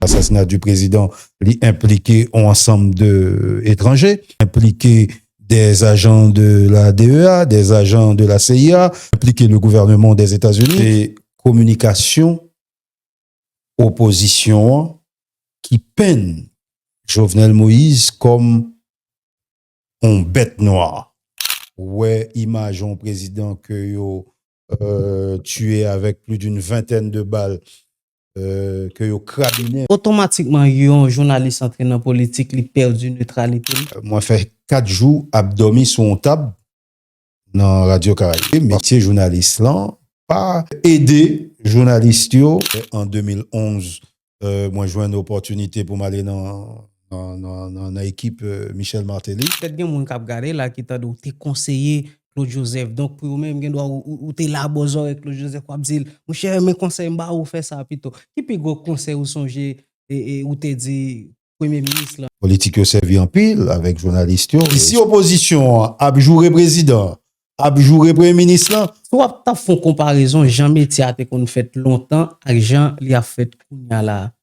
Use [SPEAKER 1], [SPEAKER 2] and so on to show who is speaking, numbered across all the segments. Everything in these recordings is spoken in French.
[SPEAKER 1] L'assassinat du président impliqué un ensemble d'étrangers, impliqué des agents de la DEA, des agents de la CIA, impliqué le gouvernement des États-Unis. Et communication, opposition qui peine Jovenel Moïse comme une bête noire. Ouais, image un président que yo tué avec plus d'une vingtaine de balles. Que yo crabiné.
[SPEAKER 2] Automatiquement, un journaliste entré dans la politique, il perd du neutralité.
[SPEAKER 1] Moi, fait 4 jours, abdomi sur une table dans Radio Caraïbe. Métier journaliste là, pas aider journaliste yo. En 2011, moi, j'ai une opportunité pour m'aller dans l'équipe Michel Martelly.
[SPEAKER 2] Peut-être qu'il y a des gens qui ont regardé là, qui t'ont conseillé Claude Joseph. Donc, pour vous-même, ou t'es là, bozo avec Claude Joseph, ou dit, mon cher, mes conseils, ou fait ça, plutôt. Qui peut gros conseil ou songer, ou te dit, Premier ministre là?
[SPEAKER 1] Politique yo servi en pile avec journaliste yo. Ici, opposition, abjouré président, abjouré premier ministre là.
[SPEAKER 2] Soit t'as fait une comparaison, Jean Métiate qu'on fait longtemps, avec Jean li a fait kounya là.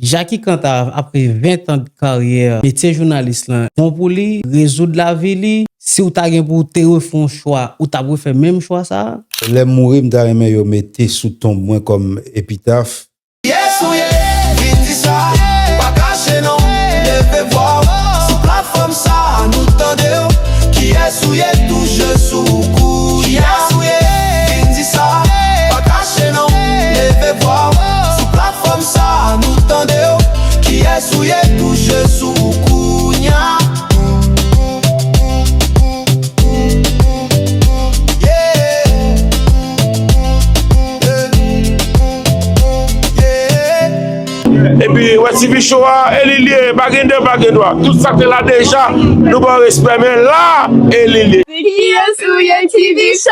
[SPEAKER 2] Jackie Cantave, après 20 ans de carrière, métier journaliste là, bon pour lui, résoudre la vie li, si ou t'as pour te refont choix, ou t'as fait même choix ça?
[SPEAKER 1] Les mourir m'ta remè yo mette sous tombe moins comme épitaphe.
[SPEAKER 3] Yes, oui, vite dit ça, pas caché non, devez voir, sous plateforme ça, nous tendez, qui est souillé, touche sous cou. Yes, oui, vite dit ça, pas caché non, devez voir, sous plateforme ça, nous tendez, qui est souillé, touche sous cou.
[SPEAKER 4] Et puis, ouais, TV Show, elle est liée, baguette de baguette, tout ça, c'est là déjà, nous bon respect, mais là, elle est liée.
[SPEAKER 5] TV Show!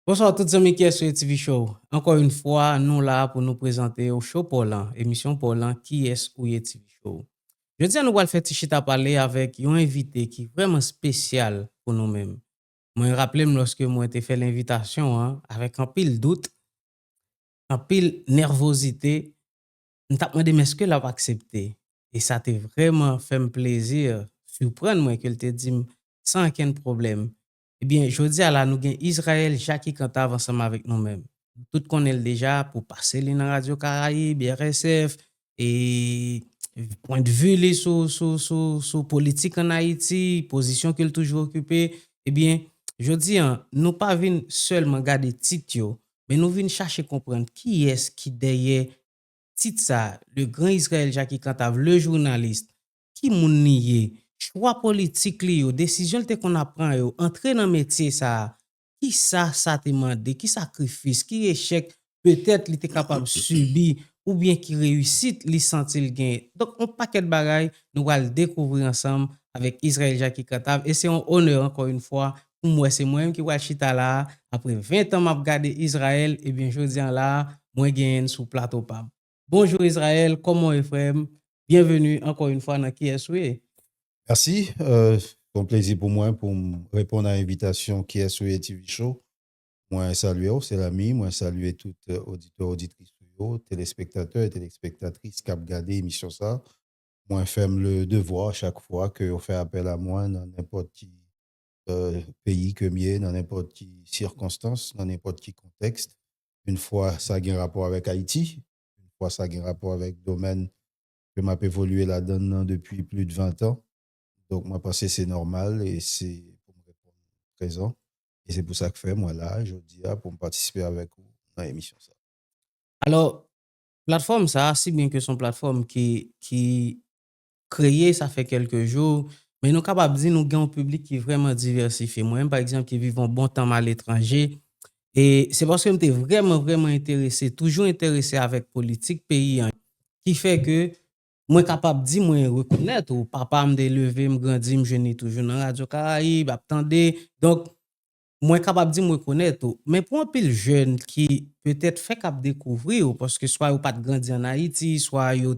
[SPEAKER 2] Bonsoir à tous les amis qui sont sur TV Show. Encore une fois, nous là pour nous présenter au show Paulan, émission Paulan qui est sur TV Show. Je dis à nous allons faire tichita parler avec un invité qui est vraiment spécial pour nous-mêmes. Moi, je rappelle lorsque moi j'ai fait l'invitation avec un pile doute, un pile nervosité, je me demandé mais est-ce que l'a accepté et ça t'a vraiment fait me plaisir, surprendre moi que te dit sans aucun problème. Eh bien, je dis à la nous avons Israël Jackie Cantave ensemble avec nous-mêmes. Tout connaît déjà pour passer dans la Radio Caraïbe, RSF et point de vue sur politique en Haïti, position qu'il toujours occupé. Eh bien, je dis, nous pas venir seulement garder titre, mais nous venons chercher comprendre qui est-ce qui derrière titre ça, le grand Israël Jackie Cantave, le journaliste, qui moun nié, choix politique li yo, décision qu'on apprend yo, entrer dans métier ça, qui ça te demandé, qui sacrifice, qui échec peut-être li te capable subir ou bien qui réussite li sentil gain. Donc on paquet de bagaille, nous allons découvrir ensemble avec Israël Jackie Cantave et c'est un honneur encore une fois pour moi, c'est moi-même qui vais chita là après 20 ans m'a regardé Israël et bien je dis là, moi gagne sous plateau pam. Bonjour Israël, comment est frère? Bienvenue encore une fois dans qui est souhait.
[SPEAKER 1] Merci, c'est un plaisir pour moi pour répondre à l'invitation qui est sur TV Show. Moi, saluer, c'est l'ami, moi, saluer tout auditeur, auditrice, téléspectateurs et téléspectatrices qui ont regardé l'émission ça. Moi, fais le devoir chaque fois que on fait appel à moi dans n'importe qui pays que mieux, dans n'importe qui circonstance, dans n'importe qui contexte. Une fois, ça a un rapport avec Haïti. Une fois, ça a un rapport avec le domaine que m'a évolué là-dedans depuis plus de 20 ans. Donc, moi, pensé c'est normal et c'est pour me répondre présent. Et c'est pour ça que je fais, moi, là, je dis, pour me participer avec vous dans l'émission.
[SPEAKER 2] Alors, plateforme, ça, si bien que son plateforme qui créée, ça fait quelques jours, mais nous sommes capables de dire nous avons un public qui est vraiment diversifié. Moi-même, par exemple, qui vivons bon temps à l'étranger. Et c'est parce que je suis vraiment intéressé, toujours intéressé avec politique pays, qui fait que moi capable de dire, moi reconnaître, ou papa me lever, me grandir, me jeûner toujours dans Radio Caraïbe, attendre. Donc, moi capable de dire, me reconnaître. Mais pour un pile jeune qui peut-être fait cap découvrir, parce que soit ou pas de grandir en Haïti, soit yo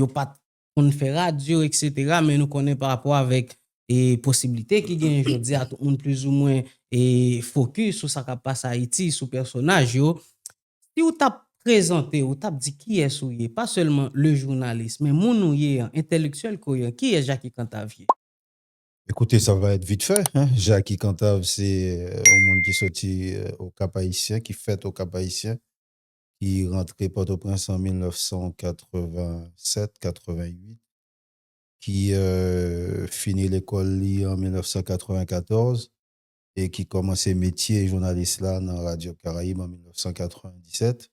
[SPEAKER 2] pas on fait radio, etc. Mais nous connaissons par rapport avec et possibilité qui gagne aujourd'hui à tout le monde plus ou moins et focus sur ça qui passe à Haïti, sur personnage yo. Si vous t'a présenté, ou t'a dit qui est souillé, pas seulement le journaliste, mais mon ouye, intellectuel koyen, qui est Jackie Cantavier?
[SPEAKER 1] Écoutez, ça va être vite fait, hein. Jackie Cantave, c'est un monde qui sorti au Cap Haïtien, qui fête au Cap Haïtien, qui rentrait Port-au-Prince en 1987-88, qui finit l'école li en 1994 et qui commençait métier journaliste là dans Radio Caraïbe en 1997.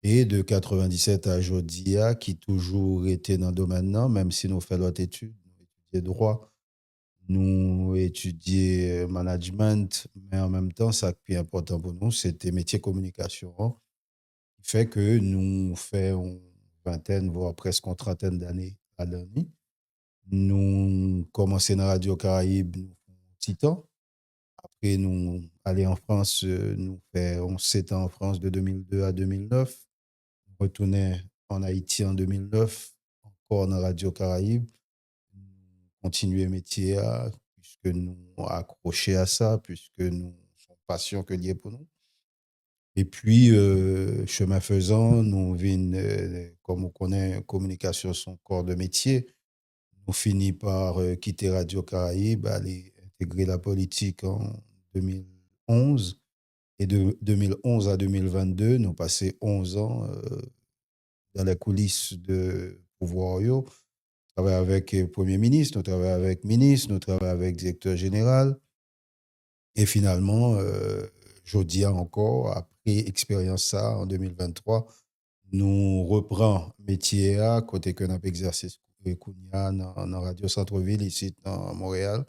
[SPEAKER 1] Et de 97 à Jodia, qui toujours était dans le domaine là, même si nous faisons l'autre étude, nous étudions droit, nous étudions management, mais en même temps, ça qui est important pour nous, c'était métier communication, hein, qui fait que nous faisons une vingtaine, voire presque une trentaine d'années à l'année. Nous commençons dans Radio Caraïbe, nous faisons un petit temps. Après, nous allons en France, nous faisons 7 ans en France de 2002 à 2009. Nous retournons en Haïti en 2009, encore dans Radio Caraïbe. Nous continuons le métier, puisque nous accrochés à ça, puisque nous sommes passion que lié pour nous. Et puis, chemin faisant, nous venons, comme on connaît, communication, son corps de métier. Nous finissons par quitter Radio Caraïbe, aller intégrer la politique en 2011. Et de 2011 à 2022, nous passons 11 ans dans les coulisses de pouvoir. Nous travaillons avec le Premier ministre, nous travaillons avec le ministre, nous travaillons avec le directeur général. Et finalement, jeudi encore, après expérience ça, en 2023, nous reprenons métier à côté que nous avons exercé dans Radio Centre-Ville, ici dans Montréal.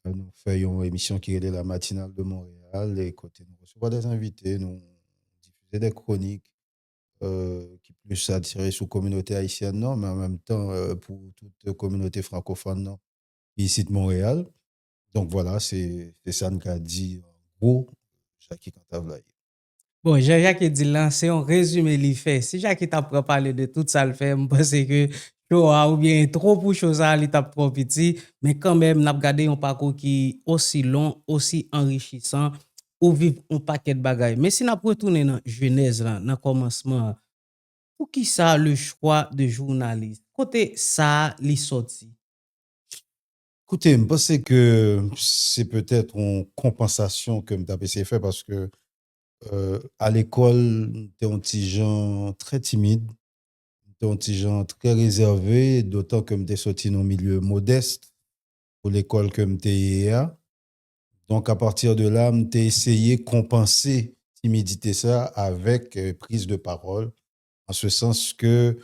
[SPEAKER 1] Nous faisons une émission qui est la matinale de Montréal. Et côté nous recevons des invités, nous diffusons des chroniques qui plus s'attirer sur la communauté haïtienne, non, mais en même temps pour toute la communauté francophone non, ici de Montréal. Donc voilà, c'est ça qu'a dit en gros Jackie Cantave.
[SPEAKER 2] Bon, Jean-Jacques dit là, c'est un résumé li fait. Si Jacques t'a parlé de tout ça le fait, je pense que ou bien trop pour chose à l'état trop petit, mais quand même, n'a regardé un parcours qui aussi long, aussi enrichissant, ou vivre un paquet de bagailles. Mais si n'a retourné dans Genèse là, dans commencement, pour qui ça le choix de journaliste? Côté ça, li sorti.
[SPEAKER 1] Écoutez, je pense que c'est peut-être une compensation que je essayé de faire parce que à l'école, j'étais un petit gens très timide, j'étais un petit gens très réservé, d'autant que j'étais sorti dans un milieu modeste pour l'école que j'étais à. Donc, à partir de là, j'ai essayé de compenser timidité ça avec prise de parole, en ce sens que,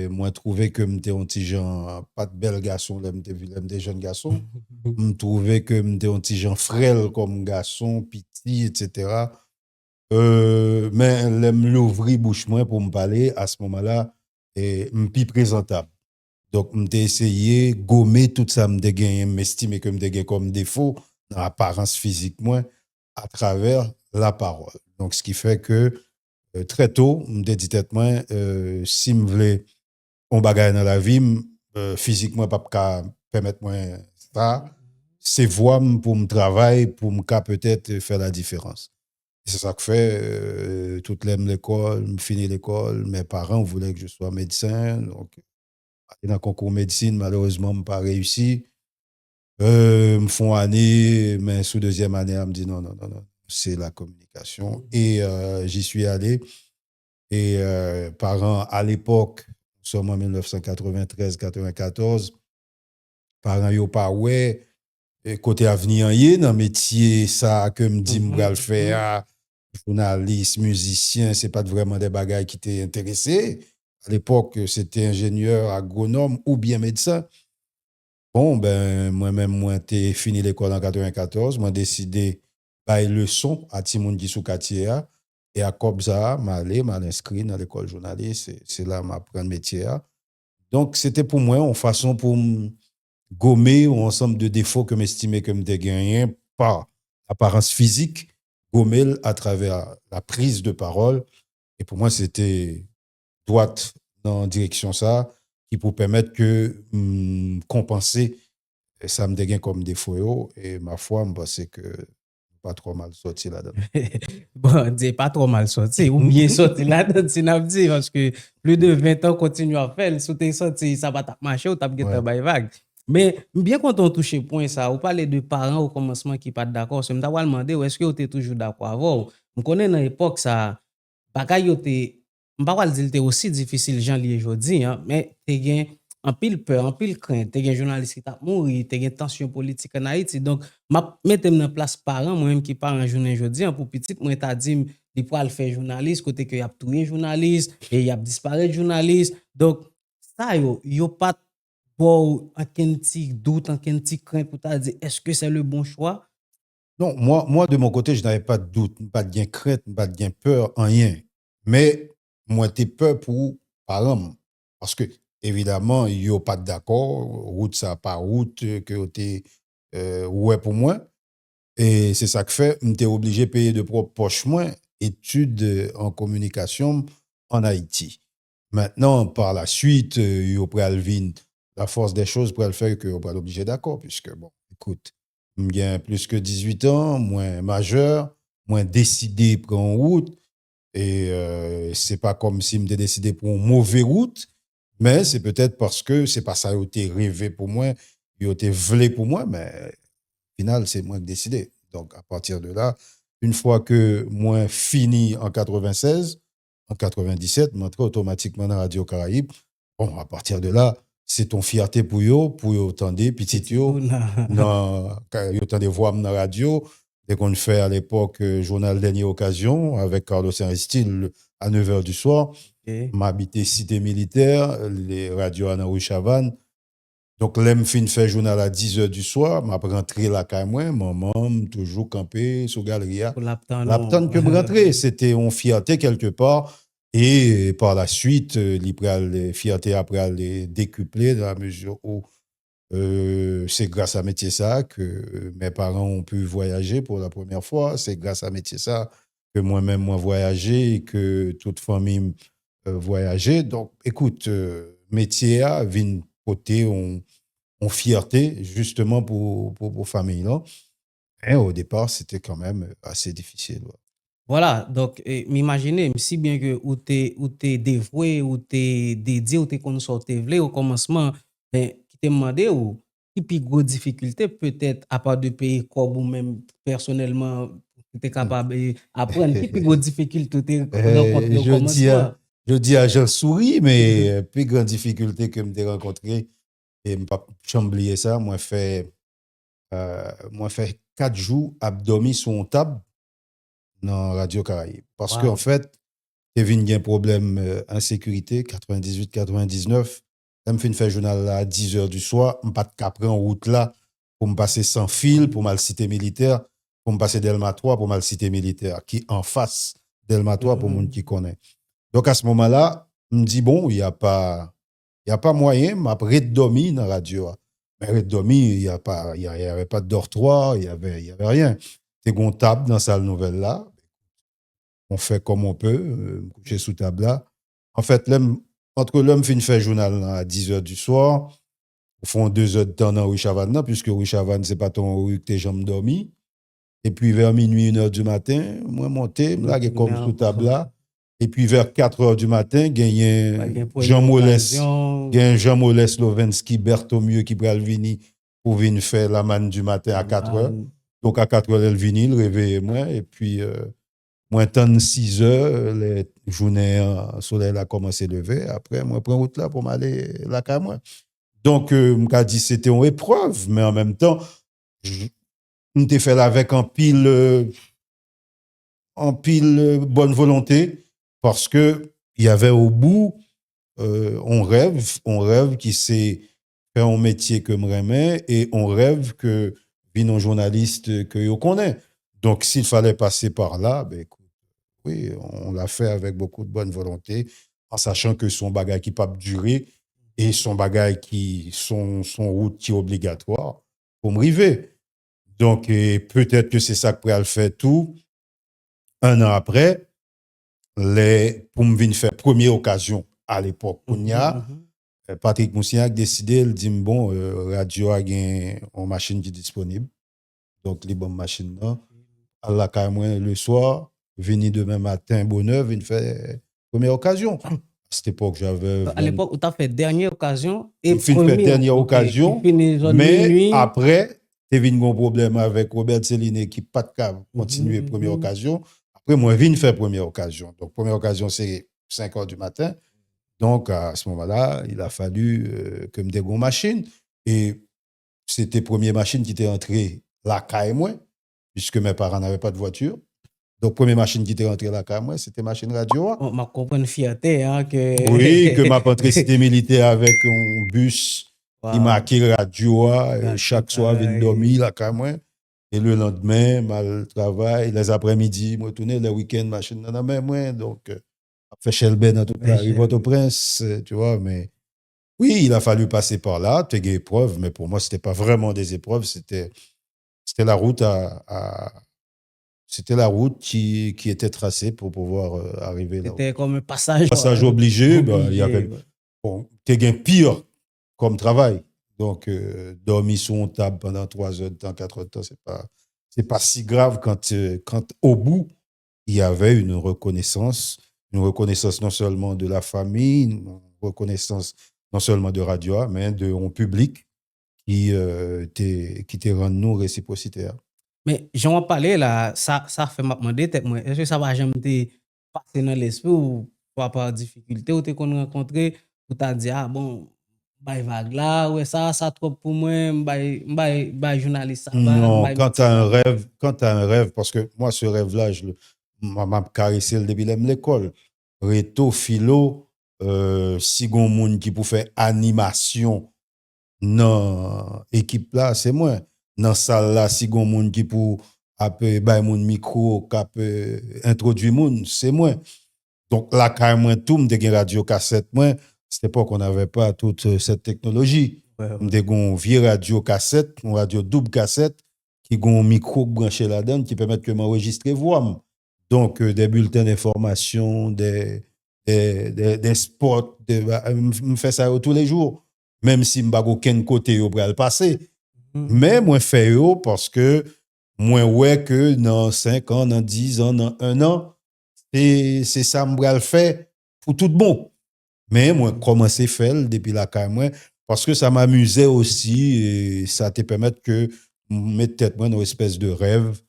[SPEAKER 1] moi trouvé que j'étais un petit gens, pas de bel garçon, des jeunes garçons. Je trouvais que j'étais un petit gens frêle comme garçon, petit, etc. Mais l'aime l'ouvrir bouche moins pour me parler à ce moment-là, et plus présentable. Donc, j'ai essayé de gommer tout ça, m'estimer que m'estimer comme défaut dans l'apparence physique moins à travers la parole. Donc, ce qui fait que très tôt, m'ai dit tête moi, si me voulais on bagaille dans la vie, physiquement pas permettre moi ça, c'est voix pour me travailler, pour me peut-être faire la différence. C'est ça que fait, toute l'école, me finir l'école, mes parents voulaient que je sois médecin, donc dans le concours médecine, malheureusement, je n'ai pas réussi. Me font année, mais sous deuxième année, elle me dit non, c'est la communication. Et j'y suis allé. Et parents, à l'époque, nous sommes en 1993-94, parents, yo pas ouais, côté avenir, y dans métier, ça, que me dit, m'bral le faire, journaliste, musicien, c'est pas vraiment des bagages qui t'est intéressé. À l'époque, c'était ingénieur, agronome ou bien médecin. Bon, ben, moi, j'ai fini l'école en 94. Moi, décidé de leçon à Timoun Gisou Katia. Et à Kobza, je m'inscrit dans l'école journaliste. C'est là que j'apprends le métier. Donc, c'était pour moi une façon pour gommer un ensemble de défauts que m'estimais que m'était gagné par apparence physique, gommer à travers la prise de parole. Et pour moi, c'était droite dans la direction ça, qui pour permettre que compenser ça me dégaine comme défaut yo, et ma foi me pense que pas trop mal sorti là-dedans.
[SPEAKER 2] Bon, dis pas trop mal sorti, ou bien sorti là-dedans, si n'a dit, parce que plus de 20 ans continue à faire, si t'es sorti, ça va marcher ou t'as
[SPEAKER 1] Ouais.
[SPEAKER 2] gagné by vague. Mais bien quand on touche point ça, ou parler de parents au commencement qui pas d'accord, c'est m't'a demandé est-ce que vous êtes toujours d'accord avant. On connaît dans l'époque ça bagay yo te m'pa pas dire te aussi difficile Jean lié jodi hein, mais te gen en pile peur, en pile crainte, te gen journaliste qui t'a mouri, te gen tension politique en Haïti. Donc m'a mettem dans place parents moi-même qui parent journée jodi hein, pour petit moi t'a dit il pour faire journaliste côté que y a tué journaliste et y a disparaître journaliste. Donc ça yo pas bon aucun petit doute, aucun petit crainte pour t'a dire est-ce que c'est le bon choix?
[SPEAKER 1] Non, moi, de mon côté, je n'avais pas de doute, pas de gain crainte, pas de gain peur, rien. Mais moi, j'ai peur pour parents. Parce que, évidemment, il n'y a pas d'accord, route, ça pas route, que tu ouais pour moi. Et c'est ça que fait, j'étais obligé de payer de propre poche moi études en communication en Haïti. Maintenant, par la suite, il y la force des choses pour le faire que on pas obligé d'accord, puisque, bon, écoute, j'ai plus que 18 ans, moins majeur, moins décidé pour en route. Et c'est pas comme si m'étais décidé pour une mauvaise route, mais c'est peut-être parce que c'est pas ça qui a été rêvé pour moi, qui a été voulu pour moi, mais au final, c'est moi qui décidé. Donc, à partir de là, une fois que moi fini en 96, en 97, m'entre automatiquement dans Radio Caraïbe. Bon, à partir de là, c'est ton fierté pour yo tande, petit yo, yo tande voix dans la radio. Dès qu'on fait à l'époque, journal Dernière Occasion, avec Carlos Aristide à 9h du soir.
[SPEAKER 2] Okay.
[SPEAKER 1] M'habiter cité militaire, les radios à Rue Chavannes. Donc, l'aime fin fait journal à 10h du soir, m'a rentré la caille moi, maman, toujours campé sous galerie. L'attente que me rentrer, c'était une fierté quelque part. Et par la suite, les fierté après les décupler dans la mesure où c'est grâce à métier ça que mes parents ont pu voyager pour la première fois. C'est grâce à métier ça que moi-même moi voyagé et que toute famille voyageait. Donc, écoute, métier a vient côté on fierté justement pour famille là. Et au départ, c'était quand même assez difficile. Ouais.
[SPEAKER 2] Voilà, donc m'imaginez si bien que ou t'es dévoué, ou t'es dédié, ou t'es qu'on sortait vle au commencement, ben qui te demandé ou qui puis gros difficulté peut-être à part de payer comme ou même personnellement t'es capable apprendre qui puis gros difficulté t'es rencontré au commencement.
[SPEAKER 1] Je dis à Jean souris mais plus grande difficulté que me rencontré et me pas oublier ça, moi fait 4 jours abdomi sur une table dans Radio Caraïbe. Parce qu'en fait, Kevin a un problème insécurité, 98-99. Je me fait un journal à 10h du soir. Je ne pas de en route là pour me passer sans fil, pour ma cité militaire, pour me passer Delma 3 pour ma cité militaire, qui en face Delma 3 pour monde qui connaît. Donc à ce moment-là, je me dis, bon, il n'y a pas moyen, je vais dormir dans la radio. Mais dormir, il n'y avait pas de dortoir, il n'y avait rien. C'est qu'on tape dans cette nouvelle là. On fait comme on peut, coucher sous table là. En fait, entre l'homme fin fait journal à 10h du soir, au fond 2 heures de temps dans Rue Chavannes, puisque Rue Chavannes, c'est pas ton rue que tes jambes dormi. Et puis vers minuit, 1h du matin, moi monter, là, comme sous table là. Et puis vers 4h du matin, gagné Jean Molès Lovensky, Berthomieux qui pral vini pour venir faire la manne du matin à 4h. Donc à 4h, elle vini, il réveille moi, et puis moi, tant 6h, les journées, le soleil a commencé à lever. Après, moi, je prends route là pour m'aller là qu'à moi. Donc, je dit c'était une épreuve, mais en même temps, on t'ai fait là avec en pile bonne volonté, parce que il y avait au bout, on rêve qui s'est fait un métier que m'aimais, et on rêve que vin un journaliste que yo connaît. Donc, s'il fallait passer par là, ben écoute, oui, on l'a fait avec beaucoup de bonne volonté, en sachant que son bagage qui peut durer et son bagage qui son route qui est obligatoire pour me river. Donc, peut-être que c'est ça que pourrait le faire tout. Un an après, pour me venir faire première occasion à l'époque, Patrick Moussignac décidé, il dit bon, radio a une machine qui est disponible. Donc, les bonnes machines là. À la caille, le soir, venir demain matin, bonne heure, il fait première occasion. À cette époque, j'avais.
[SPEAKER 2] À l'époque où tu as fait dernière occasion et
[SPEAKER 1] Il fait dernière occasion, mais après, tu as eu un problème avec Robert Céline qui pas de câble, continuer première occasion. Après, moi, je viens faire première occasion. Donc, première occasion, c'est 5 heures du matin. Donc, à ce moment-là, il a fallu que je me dégomme machine. Et c'était la première machine qui était entrée la caille, moi, puisque mes parents n'avaient pas de voiture. Donc, première machine qui était rentrée la caille, moi, c'était machine radio.
[SPEAKER 2] On m'a compris une fierté, hein, que.
[SPEAKER 1] Oui, que ma rentrée cité militaire avec un bus qui marquait radio. Et chaque soir, je dormir la caille, moi. Et le lendemain, mal travail, les après-midi, je retournais le week-end, machine dans la main, moi. Donc, fait Shelben dans toute la rive Port-au-Prince, tu vois, mais oui, il a fallu passer par là, tu as des épreuves, mais pour moi, c'était pas vraiment des épreuves, c'était la route c'était la route qui était tracée pour pouvoir arriver là.
[SPEAKER 2] C'était comme un passage.
[SPEAKER 1] Passage obligé, il y avait, bon, tu as pire comme travail. Donc, dormir sur une table pendant 3 heures de temps, 4 heures de temps, c'est pas si grave quand au bout, il y avait une reconnaissance non seulement de la famille, une reconnaissance non seulement de radio, mais de un public qui te rend nous réciprocité.
[SPEAKER 2] Mais j'en parlé là, ça fait m'a demander tête moi, est-ce que ça va jamais te passer dans l'esprit ou par difficulté ou te qu'on rencontré ou t'as dit ah bon bay vague là ouais ça trop pour moi bay journaliste ça
[SPEAKER 1] non quand tu as un rêve parce que moi ce rêve là je m'a caressé depuis l'école réto philo si gon monde qui pour faire animation dans équipe là c'est moi dans salle là si gon monde qui pour appeler bay mon micro cap introduire monde c'est moi donc là quand moi tout me des radio cassette moi c'était pas qu'on n'avait pas toute cette technologie des gon vieux radio cassette une radio double cassette qui gon micro branché là-dedans qui permettent que m'enregistrer voix donc des bulletins d'information des spots me fait ça tous les jours même si m'pa aucun côté au bral passer mais moi fait yo parce que moi ouais que dans 5 ans dans 10 ans dans 1 an c'est ça m'bral fait pour tout bon mais moi commencé faire depuis la caille moi parce que ça m'amusait aussi et ça te permet que mettre tête moi dans une espèce de rêve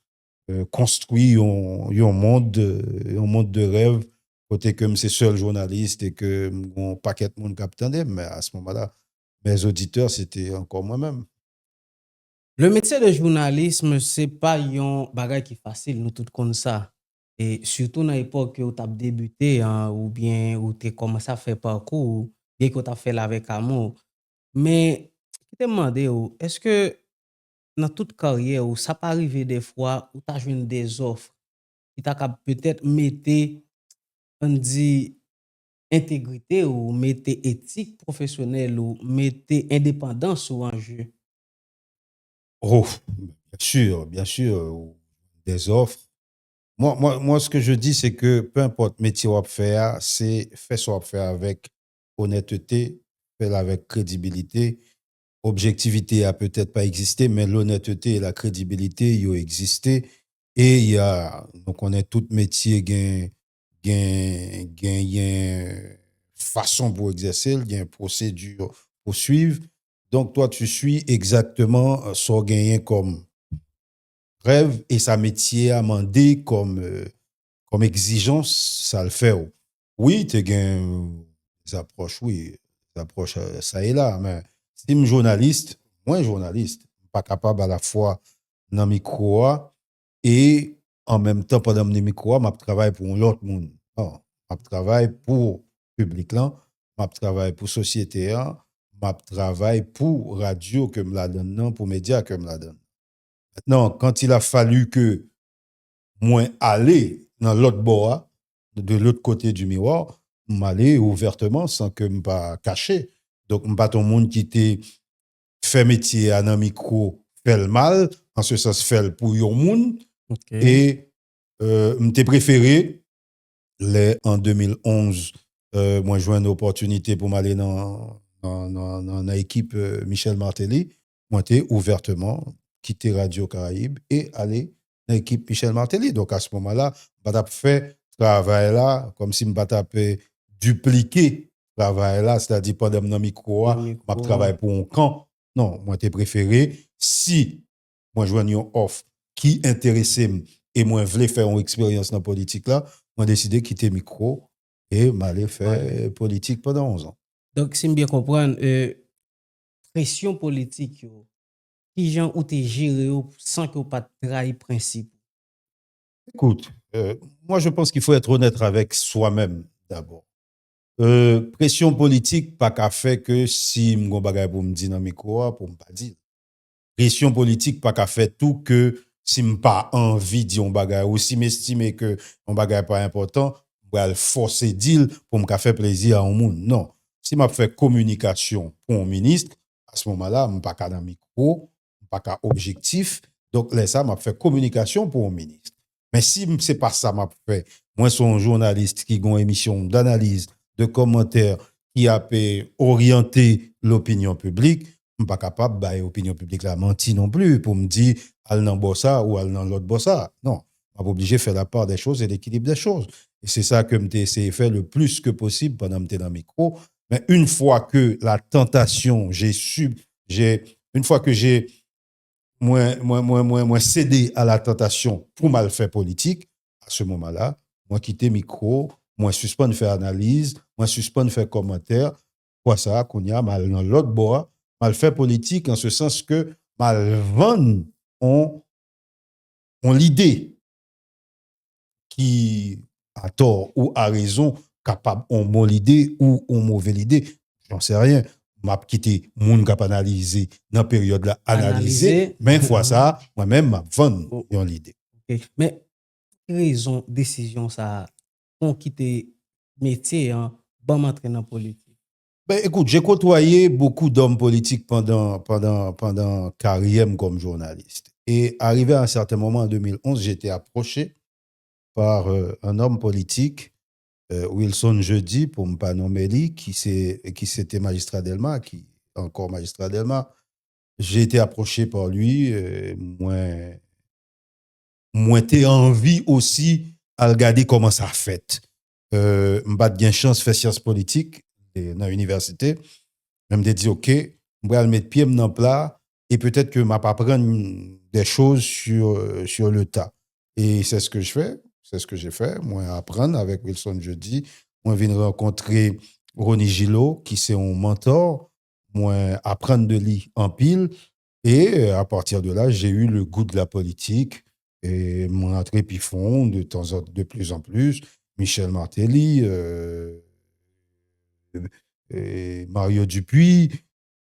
[SPEAKER 1] construire un monde de rêve côté que c'est seul journaliste et que mon paquet de monde capitaine mais à ce moment-là mes auditeurs c'était encore moi-même.
[SPEAKER 2] Le métier de journalisme c'est pas un bagage qui facile nous tout comme ça et surtout dans l'époque où tu as débuté hein, ou bien où tu commencé à faire parcours bien que tu as fait là avec amour mais je te demandais est-ce que dans toute carrière où ça peut arriver des fois où tu as joué des offres qui t'a peut-être mettre on dit intégrité ou mettre éthique professionnelle ou mettre indépendance en jeu.
[SPEAKER 1] Oh, bien sûr, des offres. Moi, ce que je dis, c'est que peu importe le métier qu'on va faire, c'est faire ce qu'on va faire avec honnêteté, faire avec crédibilité. Objectivité a peut-être pas existé, mais l'honnêteté et la crédibilité, ils ont existé. Et il y a, donc on est tout métier, gain façon pour exercer, il y a une procédure pour suivre. Donc, toi, tu suis exactement ce gagné comme rêve et sa métier amendé comme exigence, ça le fait. Oui, tu as des approches, ça et là, mais si je suis journaliste, pas capable à la fois dans le micro et en même temps, pendant le micro, je travaille pour l'autre monde. Non, je travaille pour le public, je travaille pour la société, je travaille pour radio que me la donne, pour médias que me la donne. Maintenant, quand il a fallu que moi aller dans l'autre bord, de l'autre côté du miroir, m'aller ouvertement sans que me pas cacher. Donc, me pas tout le monde qui était fait métier à un micro fait le mal, en ce sens fait le pour yon monde. Et m'était préféré en 2011 moi joué une opportunité pour m'aller dans dans l'équipe Michel Martelly, moi, j'étais ouvertement quitté Radio Caraïbe et aller dans l'équipe Michel Martelly. Donc, à ce moment-là, je n'ai pas fait travail là, comme si je n'ai dupliquer travail là, c'est-à-dire pendant mon micro, je travaille pour un camp. Non, moi, j'ai préféré, si moi, je vois une offre qui intéressait et moi, je voulais faire une expérience dans la politique là, moi, j'ai décidé de quitter le micro et m'aller faire politique pendant 11 ans.
[SPEAKER 2] Donc, si je bien comprendre, pression politique, yo, qui gens ou te géré sans que vous pas trahi principe?
[SPEAKER 1] Écoute, moi, je pense qu'il faut être honnête avec soi-même d'abord. Pression politique, pas qu'à fait que si m'gon bagay pour me dire dans le micro, pour me pas dire. Pression politique, pas qu'à fait tout que si m'pas envie de dire un bagay ou si m'estime que un bagay pas important, vais forcer dire pour me faire plaisir à un monde. Non. Si m'a fait communication pour un ministre, à ce moment-là, m'pas qu'à dans le micro, m'pas qu'à objectif. Donc, là, ça m'a fait communication pour un ministre. Mais si c'est pas ça m'a fait, moi, je suis un journaliste qui a une émission d'analyse, de commentaires, qui a orienté l'opinion publique, je ne suis pas capable de l'opinion publique la mentir non plus pour me dire al dans bossa ou al dans l'autre bossa. Non, je suis obligé de faire la part des choses et l'équilibre des choses. Et c'est ça que j'ai essayé de faire le plus que possible pendant que j'étais dans le micro. Mais une fois que la tentation, une fois que j'ai moi cédé à la tentation pour mal faire politique, à ce moment-là, moi quitter micro, moi suspends de faire analyse, moi suspends de faire commentaire, quoi ça, qu'on y a mal dans l'autre bois, mal faire politique en ce sens que mal vendre on l'idée qui a tort ou a raison, capable on bonne idée ou on mauvaise idée, j'en sais rien. M'a quitté moun k'ap analyser dans période là analyser mais une fois ça moi-même m'a vendre yon l'idée.
[SPEAKER 2] Okay. Mais raison décision ça on quitter métier hein bon m'entrer dans politique.
[SPEAKER 1] Ben écoute, j'ai côtoyé beaucoup d'hommes politiques pendant carrière comme journaliste et arrivé à un certain moment en 2011, j'ai été approché par un homme politique Wilson Jeudi, pour ne pas nommer lui, qui c'était magistrat d'Elma, qui est encore magistrat d'Elma. J'ai été approché par lui, moi t'ai envie aussi à regarder comment ça fait. M'bat bien chance faire sciences politiques dans l'université. Je me dit OK, je vais mettre pied dans le plat et peut-être que m'a pas prendre des choses sur le tas. Et c'est ce que je fais. C'est ce que j'ai fait. Moi, apprendre avec Wilson Jeudi. Moi, je viens rencontrer Ronnie Gillot, qui c'est un mentor. Moi, apprendre de lui en pile. Et à partir de là, j'ai eu le goût de la politique. Et mon entrée pifon de plus en plus. Michel Martelly, Mario Dupuis,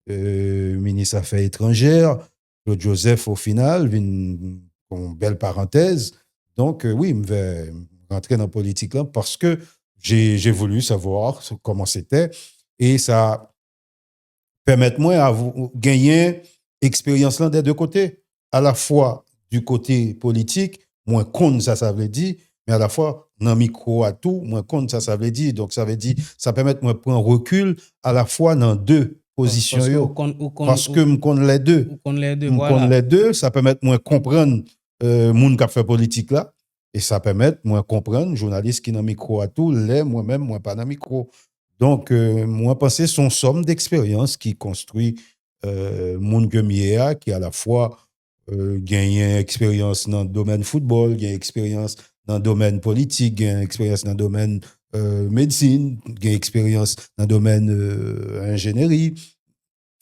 [SPEAKER 1] ministre Affaires étrangères, Claude Joseph, au final, une belle parenthèse. Donc, oui, je vais rentrer dans la politique là parce que j'ai voulu savoir comment c'était et ça permet moi de gagner expérience là des deux côtés. À la fois du côté politique, moins compte ça veut dire, mais à la fois dans le micro à tout, moins compte ça veut dire. Donc, ça veut dire, ça permet moi de prendre recul à la fois dans deux positions. Parce que je connais les deux. Les deux, ça permet moi de comprendre moun qui fait politique là et ça permet moi comprendre journaliste qui dans micro à tout les moi-même moi pas dans micro donc moi penser son somme d'expérience qui construit moun que miea qui à la fois gagne expérience dans le domaine football, gagne expérience dans le domaine politique, gagne expérience dans le domaine médecine, gagne expérience dans le domaine ingénierie.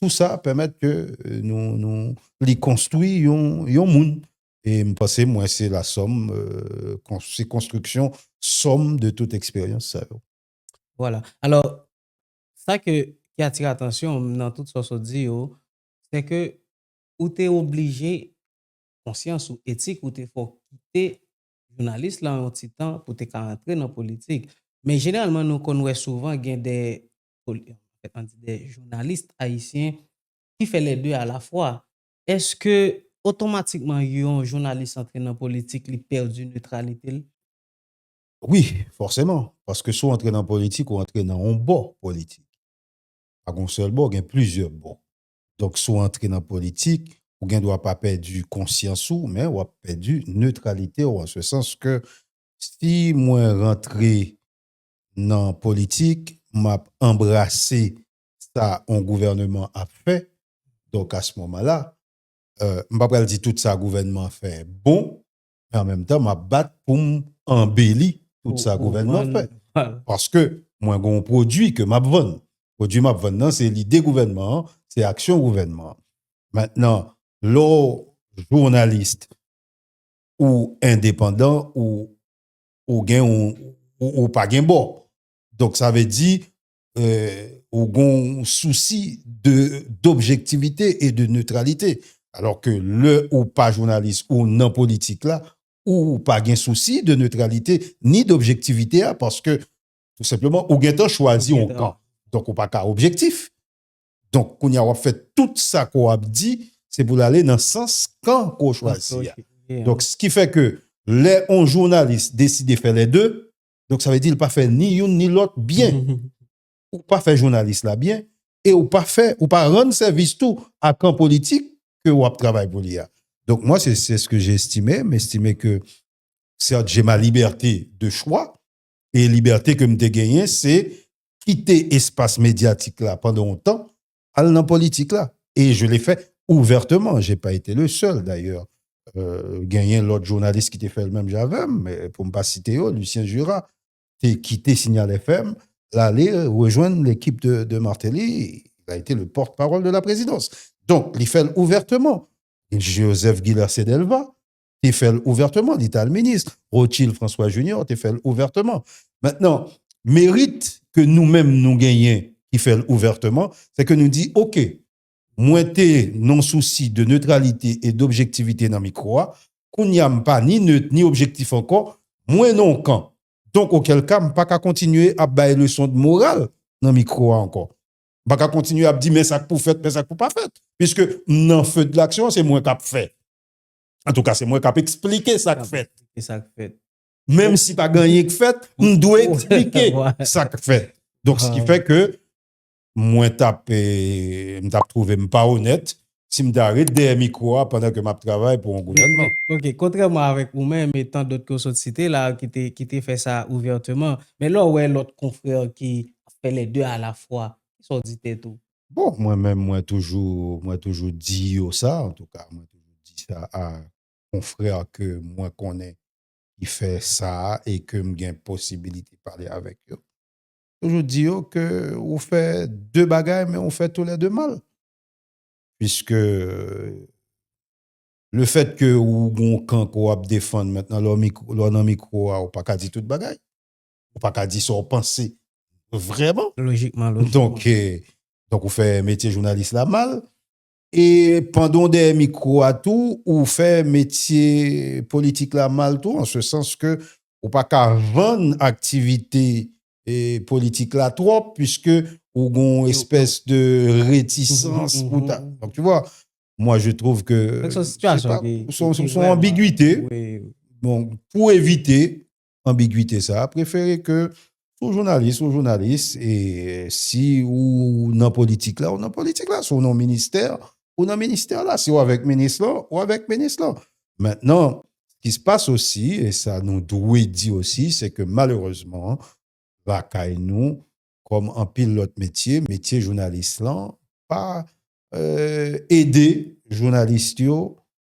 [SPEAKER 1] Tout ça permet que nous les construisons yon moun. Et me penser, moi, c'est la somme, c'est construction, somme de toute expérience. Ça.
[SPEAKER 2] Voilà. Alors, ça qui attire l'attention dans tout ce que dit, c'est que ou tu es obligé, conscience ou éthique, ou tu faut quitter journaliste là un petit temps pour te entrer dans la politique. Mais généralement, nous connaissons souvent des journalistes haïtiens qui font les deux à la fois. Est-ce que automatiquement, un journaliste entré dans la politique, il perd du neutralité?
[SPEAKER 1] Oui, forcément. Parce que soit entrer dans la politique ou entrer dans un bon politique. Pas un seul bord, il y a plusieurs bords. Donc, soit entrer dans la politique, ou ne doit pas perdre conscience ou, mais ou perdre neutralité, ou en ce sens que si moi rentrer dans la politique, m'a embrassé ça un gouvernement a fait, donc à ce moment-là, je ne vais pas dire tout ça gouvernement fait bon, mais en même temps, m'a battre pour embellir tout ça gouvernement fait. Parce que moi, j'ai un produit que m'a vendre. Produit m'a vendre, c'est l'idée gouvernement, c'est action gouvernement. Maintenant, le journaliste ou indépendant ou pas gain bon. Donc ça veut dire ou un souci d'objectivité et de neutralité. Alors que le ou pas journaliste ou non politique là ou pas gain souci de neutralité ni d'objectivité parce que tout simplement ou gain choisi un camp. Donc ou pas cas objectif. Donc on y a fait tout ça qu'on a dit, c'est pour aller dans le sens camp qu'on choisit. Donc ce qui fait que les on journalistes décident de faire les deux, donc ça veut dire pas faire ni une ni l'autre bien. Ou pas faire journaliste là bien et ou pas rendre service tout à camp politique que ou travail pour l'IA. Donc moi c'est ce que j'ai estimé, m'estimer que certes j'ai ma liberté de choix et liberté que me gagné c'est quitter espace médiatique là pendant longtemps aller dans politique là et je l'ai fait ouvertement, j'ai pas été le seul d'ailleurs. Gagné l'autre journaliste qui t'a fait le même j'avais, mais pour me pas citer Lucien Jura, t'es quitté Signal FM, l'aller rejoindre l'équipe de Martelly, il a été le porte-parole de la présidence. Donc, il fait ouvertement. Joseph Guillard Sedelva, il fait ouvertement, il était le ministre. Rothschild François Junior, il fait ouvertement. Maintenant, mérite que nous-mêmes nous gagnons, qui fait ouvertement, c'est que nous dit, OK, moi, t'es non souci de neutralité et d'objectivité dans le micro, qu'on n'y a pas ni neutre, ni objectif encore, moi non quand. Donc, auquel cas, je ne peux pas continuer à bailler le son de morale dans le micro encore. Je ne peux pas continuer à dire, mais ça pour fait, mais ça pour pas fait. Puisque, dans le feu de l'action, c'est moi qui ai fait. En tout cas, c'est moi qui ai expliqué ça que fait. Même si pas gagné que fait, on doit expliquer ça que fait. Donc, ce qui fait que, moi, m'tap trouvé pas honnête si m'arrête des micros pendant que m'a travaille pour un gouvernement.
[SPEAKER 2] OK, contrairement avec vous-même et tant d'autres que vous cité là qui t'ai fait ça ouvertement, mais là ouais l'autre confrère qui fait les deux à la fois, qui sont dit tout.
[SPEAKER 1] Bon, moi-même moi toujours dit ça en tout cas, moi toujours dit ça à mon frère que moi connais qui fait ça et que j'ai possibilité de parler avec eux. Toujours dis que on fait deux bagailles, mais on fait tous les deux mal. Puisque le fait que on camp qu'on défendre maintenant leur micro, on pas qu'à dire toute bagaille. On pas qu'à dire son pensée vraiment.
[SPEAKER 2] Logiquement.
[SPEAKER 1] Donc on fait métier journaliste là mal. Et pendant des micros à tout, on fait métier politique là mal tout, en ce sens que on pas qu'à vendre activité et politique là trop, puisque ou une espèce de réticence. Donc, tu vois, moi, je trouve que son ambiguïté,
[SPEAKER 2] oui.
[SPEAKER 1] bon, pour éviter ambiguïté, ça a préféré que son journaliste, et si ou dans politique là, son non ministère, ou dans ministère là, si ou avec ministre là, ou avec ministre là. Maintenant, ce qui se passe aussi, et ça nous doit dire aussi, c'est que malheureusement, la nous, comme un pilote métier journaliste là, pas aider journaliste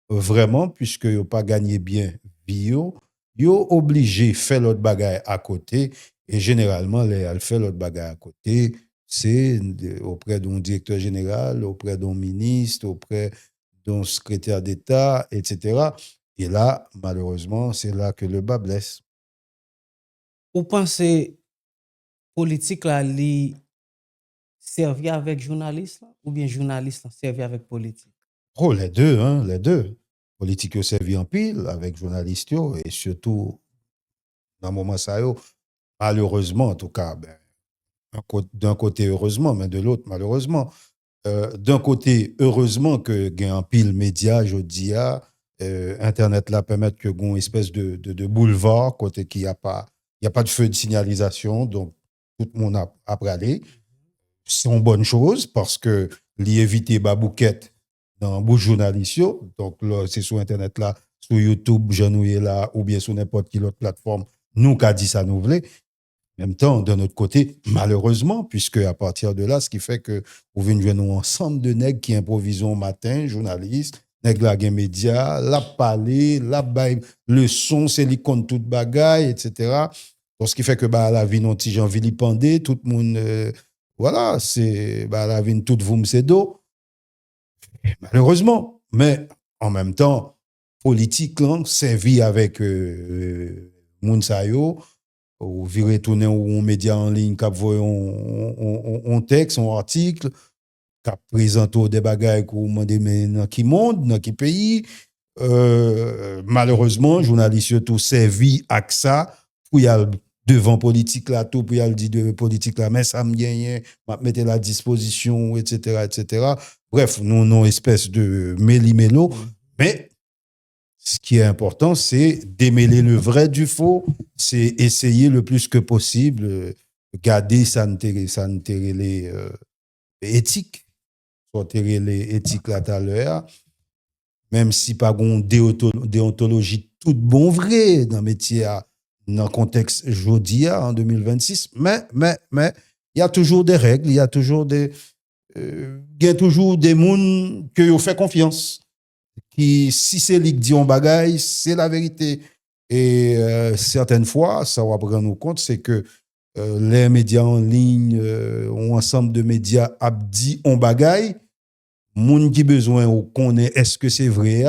[SPEAKER 1] vraiment, puisque yo pas gagné bien vie yo obligé faire l'autre bagaille à côté, et généralement elle fait l'autre bagaille à côté, c'est auprès d'un directeur général, auprès d'un ministre, auprès d'un secrétaire d'État, etc. Et là, malheureusement, c'est là que le bas blesse.
[SPEAKER 2] Vous pensez politique là li servir avec journaliste là, ou bien journaliste servir avec politique?
[SPEAKER 1] Oh, les deux, hein, les deux. Politique yo servi en pile avec journaliste yo, et surtout dans le moment ça yo, malheureusement en tout cas, ben, d'un côté heureusement, mais de l'autre malheureusement. D'un côté heureusement que gain en pile média jodi a, internet là permettre que gon espèce de boulevard côté qui y a pas de feu de signalisation, donc tout le monde a aller. c'est une bonne chose parce que l'y éviter babouquette dans bout journaliste. Donc là, c'est sur Internet là, sur YouTube, Janouye là, ou bien sur n'importe quelle autre plateforme, nous qu'a dit ça nous voulait. En même temps, de notre côté, malheureusement, puisque à partir de là, ce qui fait que vous venez jouer nous ensemble de nègres qui improvisent au matin, journalistes, nègres la gen média, la parler, la bail, le son, c'est l'icône toute bagaille, etc. Donc, ce qui fait que bah, la vie, non, si j'ai envie d'y pender, tout le monde, voilà, c'est bah, la vie, toute vous c'est d'eau. Malheureusement. Mais en même temps, politique, là, servi avec Mounsayo, ou virer tourner un média en ligne, cap voyer un texte, un article, cap présenter des bagages qu'on demande mais dans qui monde, dans qui pays. Malheureusement, journalistes surtout servi avec ça pour y aller devant politique là tout pour y aller dire de politique là mais ça me gagne m'a mettre à la disposition etc. Bref, nous non espèce de méli-mélo, mais ce qui est important, c'est démêler le vrai du faux, c'est essayer le plus que possible, garder ça les éthiques, soit les éthiques là tout à l'heure, même si pas une déontologie toute bon vrai dans le métier, dans le contexte jodi en 2026, mais il y a toujours des règles, il y a toujours des gens que vous fait confiance. Qui, si c'est lui qui dit on bagaille, c'est la vérité. Et certaines fois, ça va prendre nous compte, c'est que les médias en ligne, un ensemble de médias a dit on bagaille, moun qui besoin ou connaît est-ce que c'est vrai,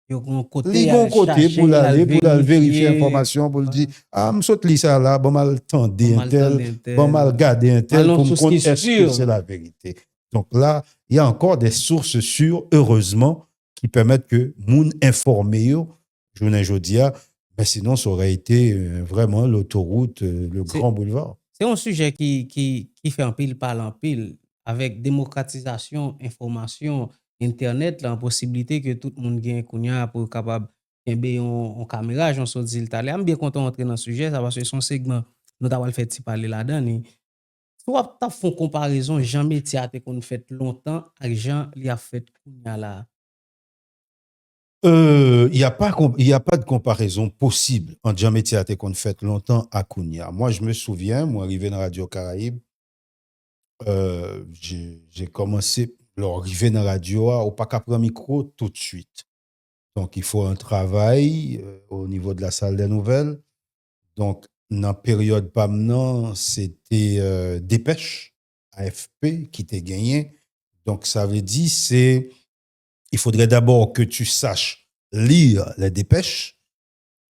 [SPEAKER 2] Ils ont
[SPEAKER 1] li gon côté pour aller vérifier l'information pour dire ah me saute li ça là bon mal tendre un tel bon mal garder un tel pour me compte est-ce que c'est la vérité. Donc là, il y a encore des sources sûres, heureusement, qui permettent que moun informé yo journée jodia, mais sinon ça aurait été vraiment l'autoroute, le grand boulevard.
[SPEAKER 2] C'est un sujet qui fait un pile parle en pile avec démocratisation, information, internet, la possibilité que tout le monde gagne kounya pour capable gagner en caméra, j'en suis dit tout à l'heure. Je suis bien content d'entrer dans le sujet, ça parce que son segment nous avons fait parler là-dedans. Soit tu fais une comparaison Jean métier qu'on fait longtemps avec Jean li a fait kounya là.
[SPEAKER 1] Il n'y a pas de comparaison possible entre Jean métier qu'on fait longtemps à Kounia. Moi, je me souviens, moi, arrivé dans Radio Caraïbe, j'ai commencé, arrivé dans Radio, au pas qu'à prendre micro tout de suite. Donc, il faut un travail au niveau de la salle des nouvelles. Donc, dans la période pas maintenant, c'était Dépêche, AFP, qui t'a gagné. Donc, ça veut dire, il faudrait d'abord que tu saches lire les dépêches,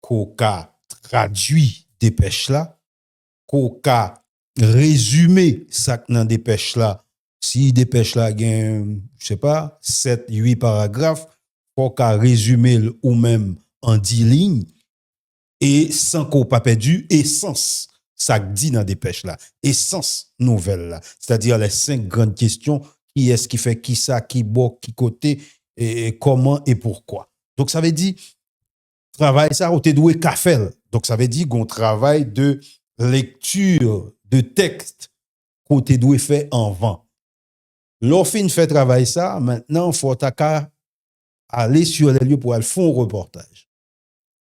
[SPEAKER 1] qu'on a traduit dépêches là, qu'on a résumé ça dans dépêches là. Si dépêche là gagne, je sais pas, 7, 8 paragraphes, faut a résumé ou même en 10 lignes et sans qu'on pas perdu essence ça dit dans dépêche là, essence nouvelle là, c'est-à-dire les 5 grandes questions, qui est-ce qui fait qui ça, qui boit, qui côté et comment et pourquoi. Donc ça veut dire travail ça ou t'es doué café. Donc ça veut dire qu'on travaille de lecture de texte qu'on t'es doué fait en vent. L'offre fait travail ça, maintenant faut aller sur les lieux pour aller faire un reportage.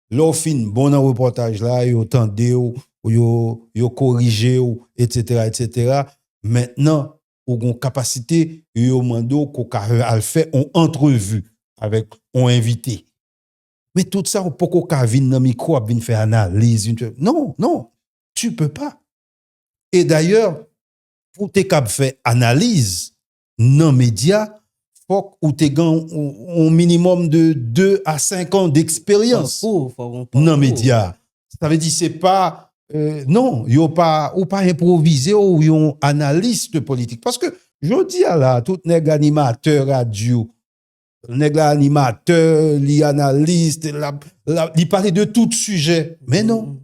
[SPEAKER 1] L'offre bon dans reportage là, yo tendé yo corriger etc. Maintenant ou gon capacité yo mando ko ka fait une entrevue avec un invité. Mais tout ça ou poko ka vinn dans micro vinn faire analyse. Non, tu peux pas. Et d'ailleurs, pour te cap faire analyse dans média, faut ou te gan un minimum de 2 à 5 ans d'expérience dans média. Ça veut dire c'est pas non, yo pas ou pas improviser ou yon analyste politique parce que je dis là tout nèg animateur radio, nèg animateur, li analyste, li parler de tout sujet. Mais non.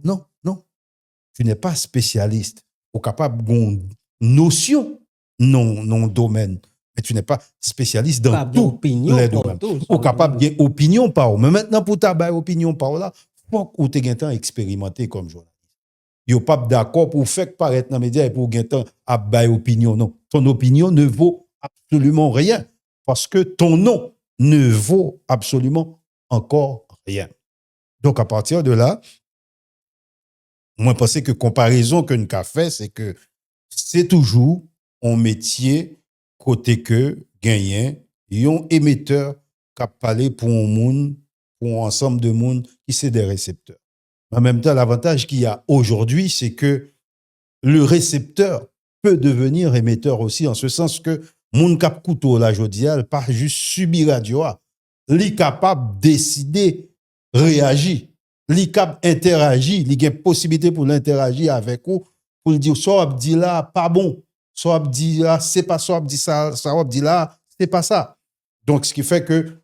[SPEAKER 1] Tu n'es pas spécialiste ou capable gon notion non domaine. Mais tu n'es pas spécialiste dans tout les domaines. Ou capable de opinion par. Mais maintenant pour ta bail opinion par là, faut ou te gen temps expérimenté comme journaliste. Yo pas d'accord pour faire paraître dans les médias et pour gagner temps à bailler opinion. Non, ton opinion ne vaut absolument rien parce que ton nom ne vaut absolument encore rien. Donc, à partir de là, moi, je pense que comparaison que nous avons fait, c'est que c'est toujours un métier côté que gagnant, un émetteur qui a parlé pour un monde, pour un ensemble de monde qui c'est des récepteurs. En même temps, l'avantage qu'il y a aujourd'hui, c'est que le récepteur peut devenir émetteur aussi, en ce sens que moun kap couteau la jodia, pas juste subir radio, li capable décider, réagir, li cap interagir, li gen possibilité pour l'interagir avec vous, pour le dire, soit dit là, pas bon, soit dit là, c'est pas ça, dit ça, ça dit là, c'est pas ça. Donc, ce qui fait que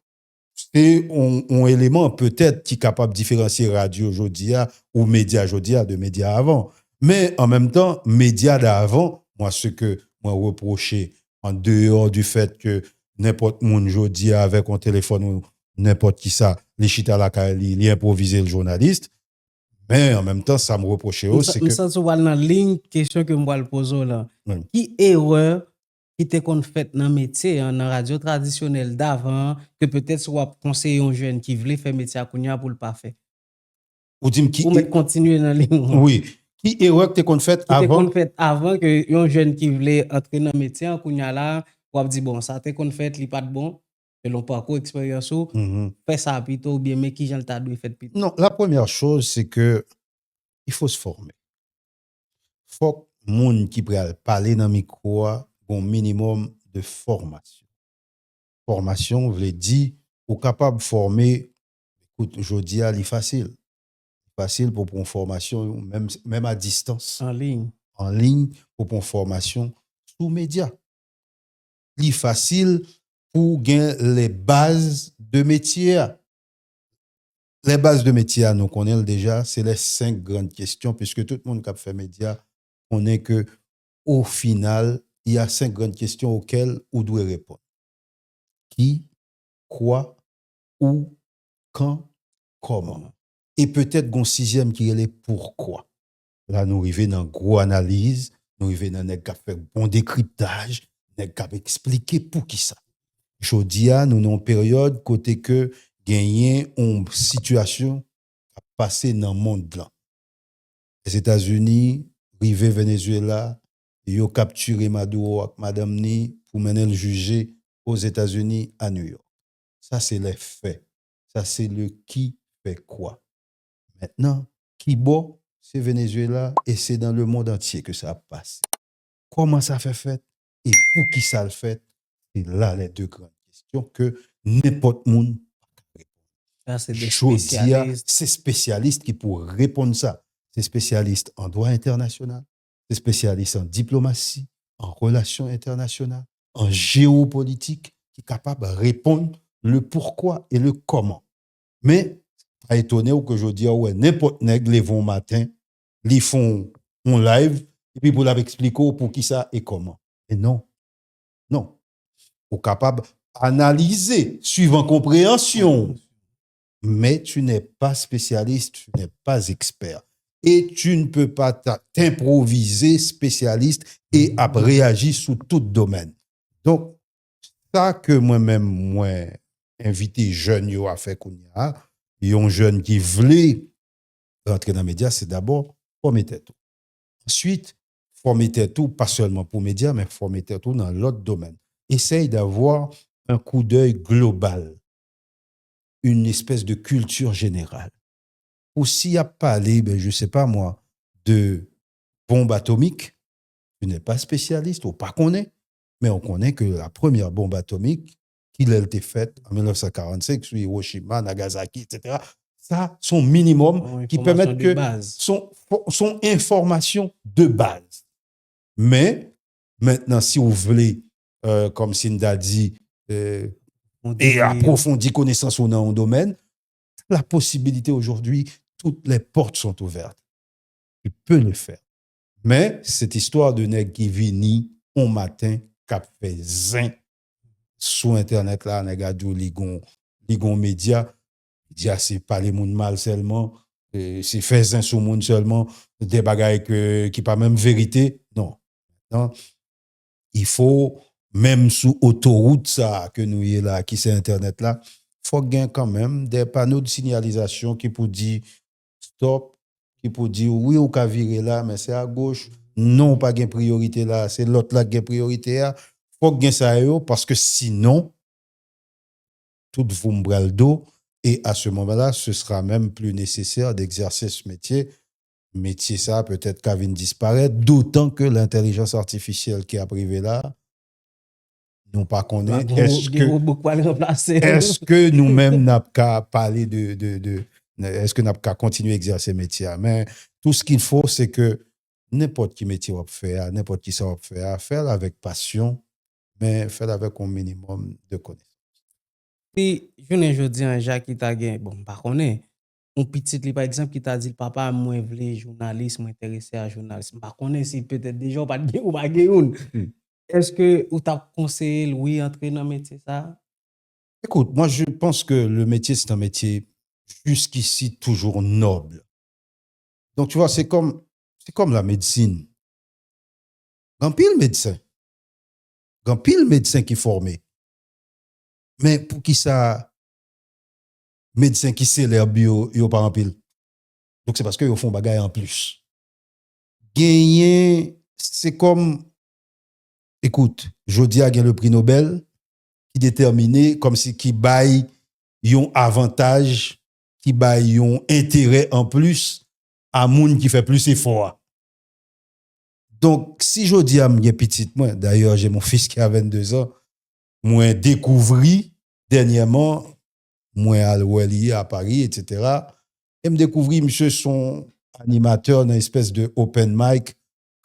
[SPEAKER 1] c'est un élément peut-être qui est capable de différencier radio aujourd'hui ou média aujourd'hui de médias avant. Mais en même temps, médias d'avant, moi, ce que moi reprochais en dehors du fait que n'importe monde aujourd'hui avec un téléphone ou n'importe qui ça, les chita la kali, li improviser le journaliste. Mais en même temps, ça me reprochait aussi, c'est que...
[SPEAKER 2] Ça, c'est dans ligne, question que moi le pose là.
[SPEAKER 1] Oui.
[SPEAKER 2] Qui erreur qui était qu'on fait dans le métier, dans la radio traditionnelle d'avant, que peut-être soit conseiller un jeune qui voulait faire métier à Kounia pour le pas faire?
[SPEAKER 1] Ou dis-moi qui...
[SPEAKER 2] Ou mettre continuer dans la ligne.
[SPEAKER 1] Oui. Qui erreur que qu'on fait
[SPEAKER 2] Qui était
[SPEAKER 1] avant?
[SPEAKER 2] qu'on fait avant que un jeune qui voulait entrer dans le métier à Kounia là, ou dit bon, ça t'est qu'on fait, il pas de bon, selon parcours, expérience ou, fait ça plutôt, ou bien, mais qui j'en t'a dû faire plutôt.
[SPEAKER 1] Non, la première chose, c'est que il faut se former. Faut que moun qui pral parler dans le micro a un minimum de formation. Formation veut dire ou capable de former, écoute, aujourd'hui, c'est facile. Facile pour une formation, même à distance.
[SPEAKER 2] En ligne.
[SPEAKER 1] En ligne, pour une formation sous médias. C'est facile pour gagner les bases de métier. Les bases de métier, nous connaissons déjà, c'est les 5 grandes questions, puisque tout le monde qui a fait médias, on est que au final, il y a 5 grandes questions auxquelles on doit répondre. Qui, quoi, où, quand, comment. Et peut-être qu'on 6e qui est le pourquoi. Là, nous arrivons dans une grosse analyse, nous arrivons dans un fait bon décryptage, nous avons expliqué pour qui ça. Aujourd'hui, nous avons une période côté que gagner une situation à passer dans le monde là. Les États-Unis, rivé Venezuela, ils ont capturé Maduro avec Madame Ni pour mener le juger aux États-Unis à New York. Ça, c'est les faits. Ça, c'est le qui fait quoi. Maintenant, qui bon, c'est Venezuela et c'est dans le monde entier que ça passe. Comment ça fait et pour qui ça le fait? C'est là les 2 grandes questions que n'importe monde.
[SPEAKER 2] Ça, c'est des
[SPEAKER 1] spécialistes. C'est spécialistes qui pourraient répondre ça. C'est spécialistes en droit international, c'est spécialistes en diplomatie, en relations internationales, en géopolitique, qui est capable de répondre le pourquoi et le comment. Mais, pas étonné ou que je dis, ouais, n'importe nègre, les vont matin, ils font un live, et puis pour l'expliquer pour qui ça et comment. Et non. Non. Ou capable d'analyser, suivant compréhension. Mais tu n'es pas spécialiste, tu n'es pas expert. Et tu ne peux pas t'improviser spécialiste et réagir sous tout domaine. Donc, ça que moi-même, moi, invité jeune yo à faire kounya, yon jeune qui voulait rentrer dans les médias, c'est d'abord former tout. Ensuite, former tout, pas seulement pour les médias, mais former tout dans l'autre domaine. Essaye d'avoir un coup d'œil global, une espèce de culture générale. Ou s'il y a parlé, je ne sais pas moi, de bombe atomique, tu n'es pas spécialiste, ou pas connaît, mais on connaît que la première bombe atomique, qu'il a été faite en 1945 sur Hiroshima, Nagasaki, etc. Ça, son minimum qui permettent que son information de base. Mais maintenant, si vous voulez, comme Cinda dit, et approfondir connaissance dans un domaine, la possibilité aujourd'hui, toutes les portes sont ouvertes. Tu peux le faire. Mais cette histoire de nègre qui vient au matin, qui fait zin sur Internet, là, nègre ligon média, c'est pas les monde mal seulement, c'est fait un sous monde seulement, des bagailles qui pas même vérité. Non. Non. Il faut, même sous autoroute, ça, que nous y est là, qui c'est Internet là, faut gagner quand même des panneaux de signalisation qui pour dire stop, qui pour dire oui, ou qu'à virer là, mais c'est à gauche. Non, pas gain priorité là, c'est l'autre là qui a priorité là. Faut gagner ça yo, parce que sinon, tout vous me bras le dos. Et à ce moment-là, ce sera même plus nécessaire d'exercer ce métier. Métier ça, peut-être qu'à venir disparaître, d'autant que l'intelligence artificielle qui a privé là, nous pas connaît. Est-ce que nous-mêmes n'a pas parlé est-ce que n'a pas continuer à exercer métier? Mais tout ce qu'il faut, c'est que n'importe qui métier va faire, n'importe qui ça va faire avec passion, mais faire avec un minimum de connaissances.
[SPEAKER 2] Puis, je ne dis un Jacques qui t'a gagné, bon, par contre, un petit, par exemple, qui t'a dit, papa, moi, je veux journaliste, m'intéresser à journalisme. Par contre, si peut-être déjà pas de ou pas de est-ce que vous t'as conseillé, oui, entrer dans le métier, ça?
[SPEAKER 1] Écoute, moi, je pense que le métier, c'est un métier jusqu'ici toujours noble. Donc, tu vois, c'est comme la médecine. Grand pile médecin. Grand pile médecin qui est formé. Mais pour qui ça, médecin qui célèbre, yo pas en pile. Donc, c'est parce qu'ils font bagaille en plus. Gagner, c'est comme, écoute, Jodi a gagné le prix Nobel, qui déterminé comme si qui baille yon avantage, qui baille yon intérêt en plus à moun qui fait plus effort. Donc, si Jodi a m'y petite, moi, d'ailleurs, j'ai mon fils qui a 22 ans, moi découvri dernièrement, moi à Paris, etc. Et me découvrir, monsieur, son animateur dans une espèce de open mic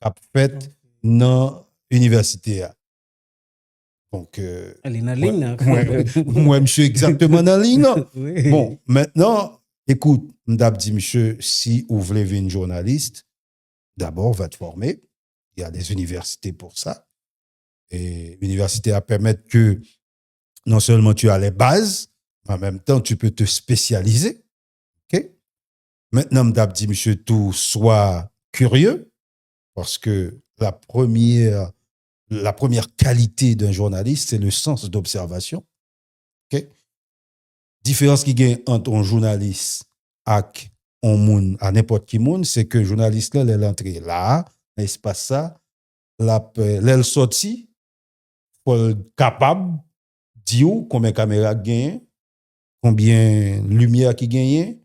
[SPEAKER 1] qu'a fait dans l'université. Donc,
[SPEAKER 2] Elle est dans la ligne.
[SPEAKER 1] moi, monsieur, exactement dans la ligne.
[SPEAKER 2] Oui.
[SPEAKER 1] Bon, maintenant, écoute, m'dap dit, monsieur, si vous voulez devenir journaliste, d'abord, va te former. Il y a des universités pour ça. Et l'université a permettre que non seulement tu as les bases, mais en même temps, tu peux te spécialiser. OK? Maintenant, m'dap dit, monsieur, tout soit curieux, parce que la première qualité d'un journaliste, c'est le sens d'observation. OK? Différence qui gagne entre un journaliste et un monde, à n'importe qui monde, c'est que le journaliste là, il entre là, l'espace ça, l'aile sorti, faut être capable de dire combien de caméras gagne, combien de lumière qui gagne,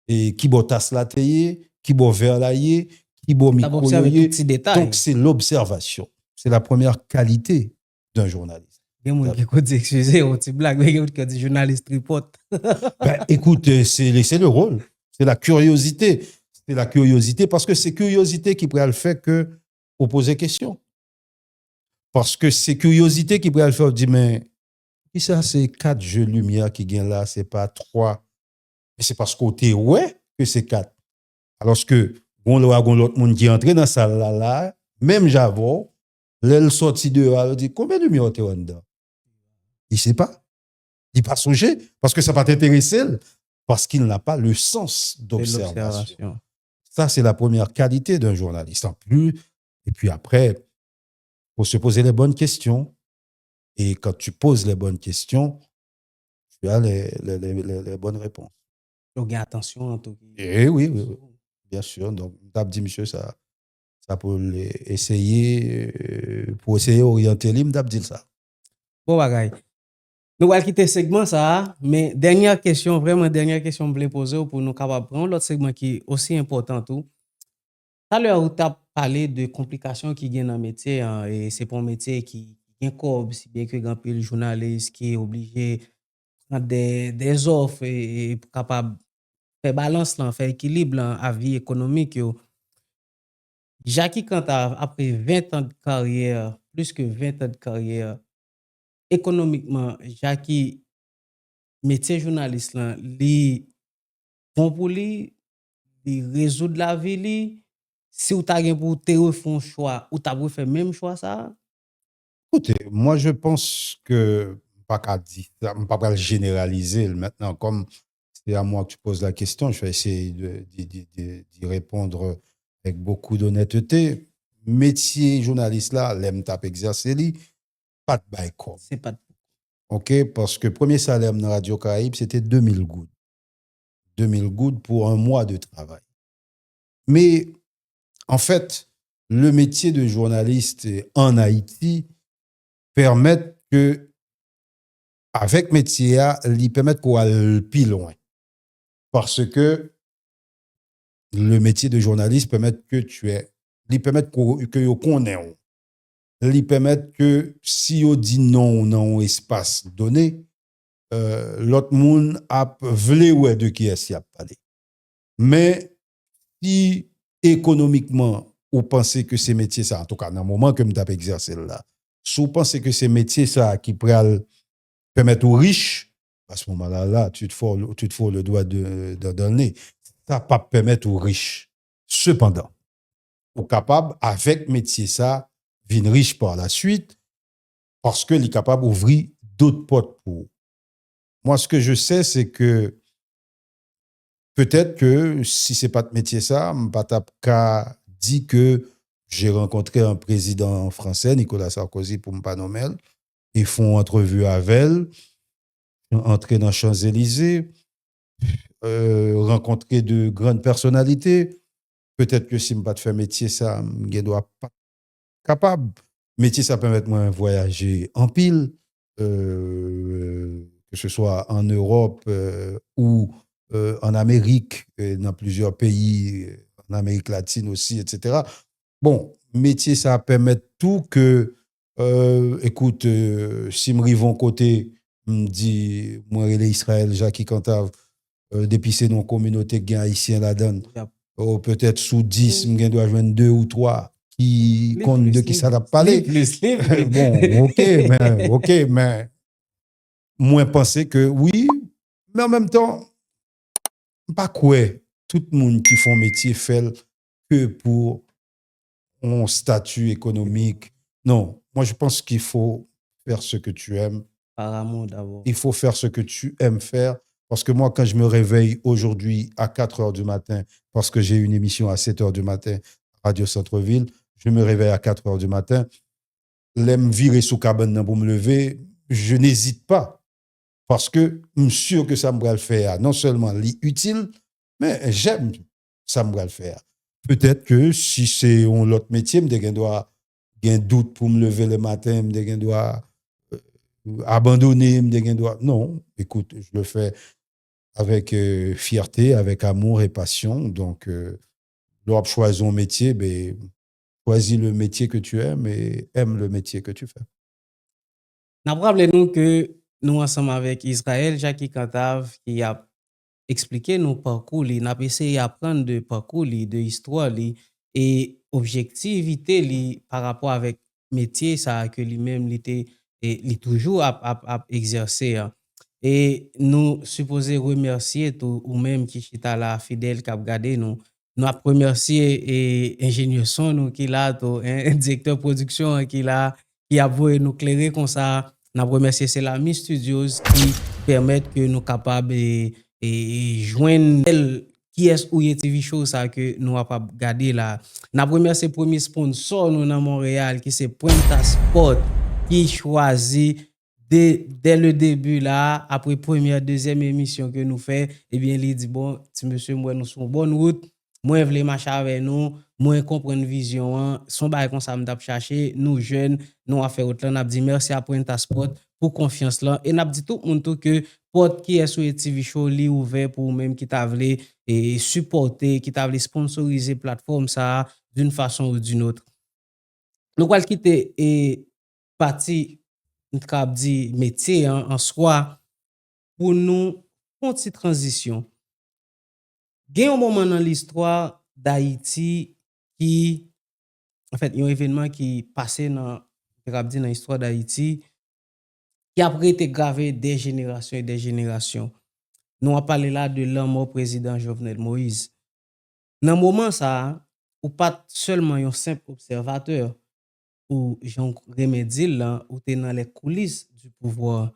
[SPEAKER 1] et qui boit tasse la taille, qui boit verre la yé, qui boit micro yé. Donc, c'est l'observation. C'est la première qualité d'un journaliste.
[SPEAKER 2] Il y a des gens qui disent, excusez, on dit blague, mais il y a des journalistes tripotent.
[SPEAKER 1] Ben, écoute, c'est le rôle. C'est la curiosité. C'est la curiosité parce que c'est curiosité qui pourrait le faire que vous posez question. Parce que c'est curiosité qui pourrait le faire dire, mais qui ça, c'est 4 jeux de lumière qui gagnent là, c'est pas 3. Mais c'est parce qu'on t'est ouais que c'est 4. Alors que, l'autre monde qui est entré dans la salle là, même Javon, l'aile sorti dehors, il dit, combien de lumière t'es en dedans? Il ne sait pas. Il n'a pas songé parce que ça va t'intéresser, parce qu'il n'a pas le sens d'observation. Ça, c'est la première qualité d'un journaliste. En plus, et puis après, il faut se poser les bonnes questions. Et quand tu poses les bonnes questions, tu as les bonnes réponses.
[SPEAKER 2] Donc, attention en tout cas.
[SPEAKER 1] Et oui, bien sûr. Donc, tu as dit, monsieur, ça pour essayer d'orienter l'hymne, tu as dit ça.
[SPEAKER 2] Bon, bagaille. Nous allons quitter ce segment, ça. Mais dernière question, vraiment dernière question, je voulais poser pour nous capables prendre l'autre segment qui est aussi important. Tout à l'heure, où tu as parlé de complications qui viennent dans le métier, hein, et c'est pour un métier qui est cob, si bien que grand pile journaliste qui est obligé de prendre des offres et capable de faire balance, là, faire équilibre là, à vie économique. Jackie, quand après 20 ans de carrière, plus que 20 ans de carrière, économiquement, Jackie, métier journaliste, là, li bon pour lui, li résoudre la vie, li. Si vous avez pour te faire un choix, ou tu as fait le même choix, ça?
[SPEAKER 1] Écoutez, moi, je pense que, pas qu'à dire, pas le généraliser maintenant, comme c'est à moi que tu poses la question. Je vais essayer d'y répondre avec beaucoup d'honnêteté. Métier journaliste là, l'aime tape exercer li, pas de bail comme.
[SPEAKER 2] C'est pas
[SPEAKER 1] OK? Parce que premier salaire dans Radio Caraïbe, c'était 2000 gouttes. 2000 gouttes pour un mois de travail. Mais en fait, le métier de journaliste en Haïti permet que, avec métier, il permet qu'on aille plus loin. Parce que le métier de journaliste permet que tu es, il permet que vous connaissez. Il permet que si on dit non dans un espace donné, l'autre monde a voulu ouais de qui est-ce qu'il a parlé. Mais si économiquement, vous pensez que ces métiers, ça, en tout cas, dans le moment que vous avez exercé là, si vous pensez que ces métiers, ça, qui pourraient permettre aux riches, à ce moment-là, tu te fous le doigt dans le nez. Ça ne va pas permettre aux riches. Cependant, vous êtes capable, avec métier, ça, venir riche par la suite, parce que est capable d'ouvrir d'autres portes pour vous. Moi, ce que je sais, c'est que peut-être que si ce n'est pas de métier ça, je dit que j'ai rencontré un président français, Nicolas Sarkozy, pour me pas nommer. Ils font entrevue avec elle, entrer dans Champs-Élysées, rencontrer de grandes personnalités. Peut-être que si je ne pas faire métier ça, je ne dois pas capable. Métier ça permet de moi voyager en pile, que ce soit en Europe ou en Amérique, dans plusieurs pays, en Amérique latine aussi, etc. Bon, métier, ça permet tout que, écoute, si me rivons côté, me dit, moi, il est Israël, Jackie Cantave, depuis c'est nos communautés qui haïtiens la donne, ou peut-être sous 10, je dois joindre 2 ou 3 qui comptent de qui ça va parler. Bon, ok, mais moi, penser que oui, mais en même temps, pas quoi, tout le monde qui font métier fait que pour un statut économique. Non, moi je pense qu'il faut faire ce que tu aimes.
[SPEAKER 2] par amour d'abord.
[SPEAKER 1] Il faut faire ce que tu aimes faire. Parce que moi, quand je me réveille aujourd'hui à 4 heures du matin, parce que j'ai une émission à 7 heures du matin, Radio Centre-Ville, je me réveille à 4 heures du matin, l'aime virer sous cabane pour me lever, je n'hésite pas. Parce que je suis sûr que ça me va le faire. Non seulement utile, mais j'aime ça me va le faire. Peut-être que si c'est un autre métier, je dois un doute pour me lever le matin, je dois abandonner, non, écoute, je le fais avec fierté, avec amour et passion. Donc, lorsque tu choisis un métier, ben, choisis le métier que tu aimes et aime le métier que tu fais.
[SPEAKER 2] Nous rappelons que nous ensemble avec Israël, Jackie Cantave, qui a expliqué nos parcours, nous avons essayé d'apprendre de parcours, de histoire, et objectivité par rapport avec métier, ça que lui-même était toujours à exercer. Et nous supposons remercier tout ou même qui est là fidèle qui a regardé nous. Nous avons remercié ingénieur son nous qui là, un directeur production qui là, qui a voulu nous clairer comme ça. Nous avons remercié c'est la Miss Studios qui permettent que nous capables et joindre qui est ou y TV show ça que nous avons pas regarder là. Nous avons remercié premier sponsor nous dans Montréal qui c'est Pointa Sport qui choisit dès le début là, après première, deuxième émission que nous fait, eh bien, il dit bon, si monsieur, moi, nous sommes bonne route, moi, je veux marcher avec nous, moi, comprendre vision, son bail comme ça, m'dap chercher, nous jeunes, nous a fait autre, n'a dit merci à Pointa Sport pour confiance là, et n'a dit tout le monde que porte qui est sur TV show, li ouvert pour même qui t'a voulu et supporter, qui t'a voulu sponsoriser plateforme ça d'une façon ou d'une autre. Nous allons quitter et parti dit métier en soi pour nous une petite transition. Il y a un moment dans l'histoire d'Haïti qui en fait, il y a un événement qui passé dans l'histoire d'Haïti qui a été gravé des générations et des générations. Nous avons parlé là de l'homme au président Jovenel Moïse. Dans le moment ça, ou pas seulement un simple observateur ou Jean Remédil là, ou t'es dans les coulisses du pouvoir.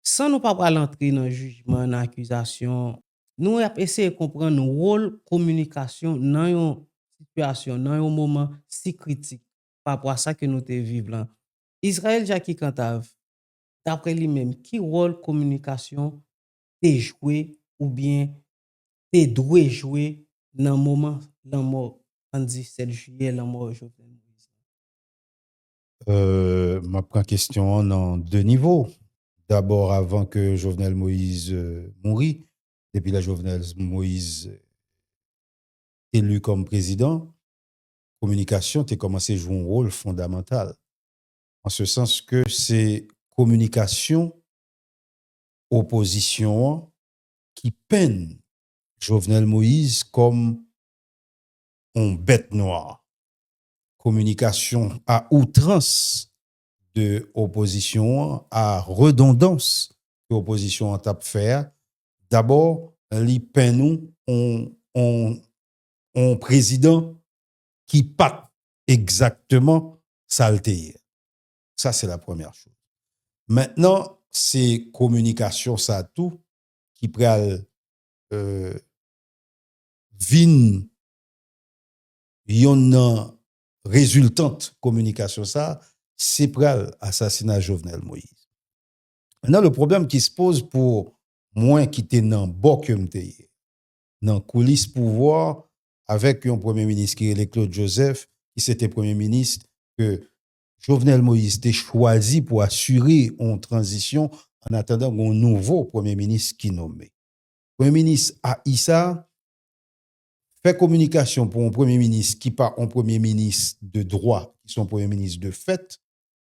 [SPEAKER 2] sans nous pas entrer dans le jugement, dans l'accusation, nous avons essayé de comprendre le rôle communication dans une situation, dans un moment si critique par rapport à ça que nous te vivons là. Israël Jackie Cantave, d'après lui-même, qui rôle communication t'es joué ou bien t'es doué jouer dans le moment la mort 17 juillet, la mort Jovenel Moïse?
[SPEAKER 1] Ma prend question en deux niveaux. D'abord, avant que Jovenel Moïse mourit, depuis la Jovenel Moïse élu comme président, communication a commencé à jouer un rôle fondamental. En ce sens que c'est communication, opposition qui peine Jovenel Moïse comme une bête noire. Communication à outrance de opposition, à redondance que l'opposition a tape faire. D'abord, li peine nous on président qui pas exactement saleté. Ça, c'est la première chose. Maintenant, c'est communication, ça tout, qui pral vin yon résultante communication, ça, c'est pral assassinat Jovenel Moïse. Maintenant, le problème qui se pose pour moi qui était dans Bokum, dans coulisses pouvoir, avec un premier ministre qui est Claude Joseph, qui c'était premier ministre, que Jovenel Moïse était choisi pour assurer une transition en attendant un nouveau premier ministre qui nommé. Premier ministre Aïssa fait communication pour un premier ministre qui pas un premier ministre de droit, qui sont premier ministre de fait,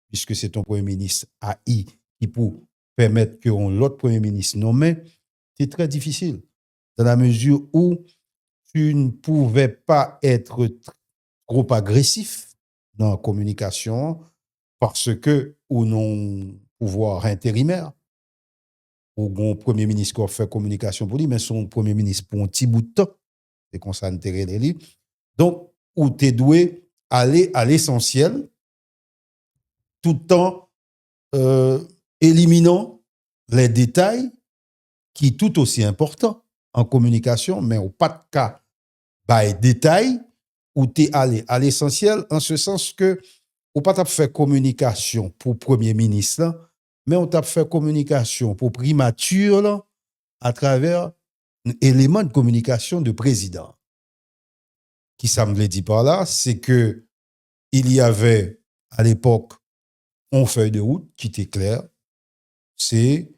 [SPEAKER 1] puisque c'est un premier ministre AI qui pour permettre que l'autre premier ministre nommé, c'est très difficile dans la mesure où tu ne pouvais pas être trop agressif dans la communication parce que ou non pouvoir intérimaire ou un premier ministre qui a fait communication pour lui, mais son premier ministre pour un petit bout de temps, c'est qu'on s'intéresse les livres. Donc, où tu doué aller à l'essentiel tout en éliminant les détails qui sont tout aussi importants en communication, mais au pas de cas by détail où tu es allé à l'essentiel en ce sens que ou pas t'a fait communication pour premier ministre là, mais on t'a fait communication pour primature là, à travers un élément de communication de président. Qui ça me dit par là, c'est que il y avait à l'époque une feuille de route qui était claire, c'est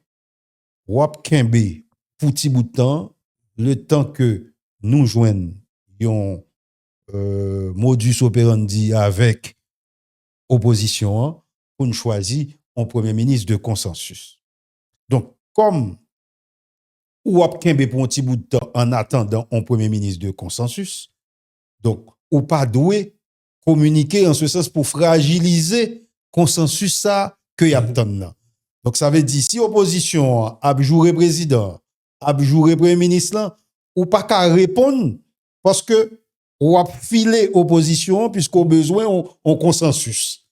[SPEAKER 1] Wap Kembe pour petit bout de temps, le temps que nous joignons un modus operandi avec opposition pour nous choisir un premier ministre de consensus. Donc, comme Wap Kembe pour un petit bout de temps en attendant un premier ministre de consensus, donc, ou pas doué communiquer en ce sens pour fragiliser consensus ça que y a tant. Donc, ça veut dire, si opposition a joué président, a joué premier ministre, là, ou pas qu'à répondre, parce que ou a filé opposition, puisqu'au besoin, on consensus.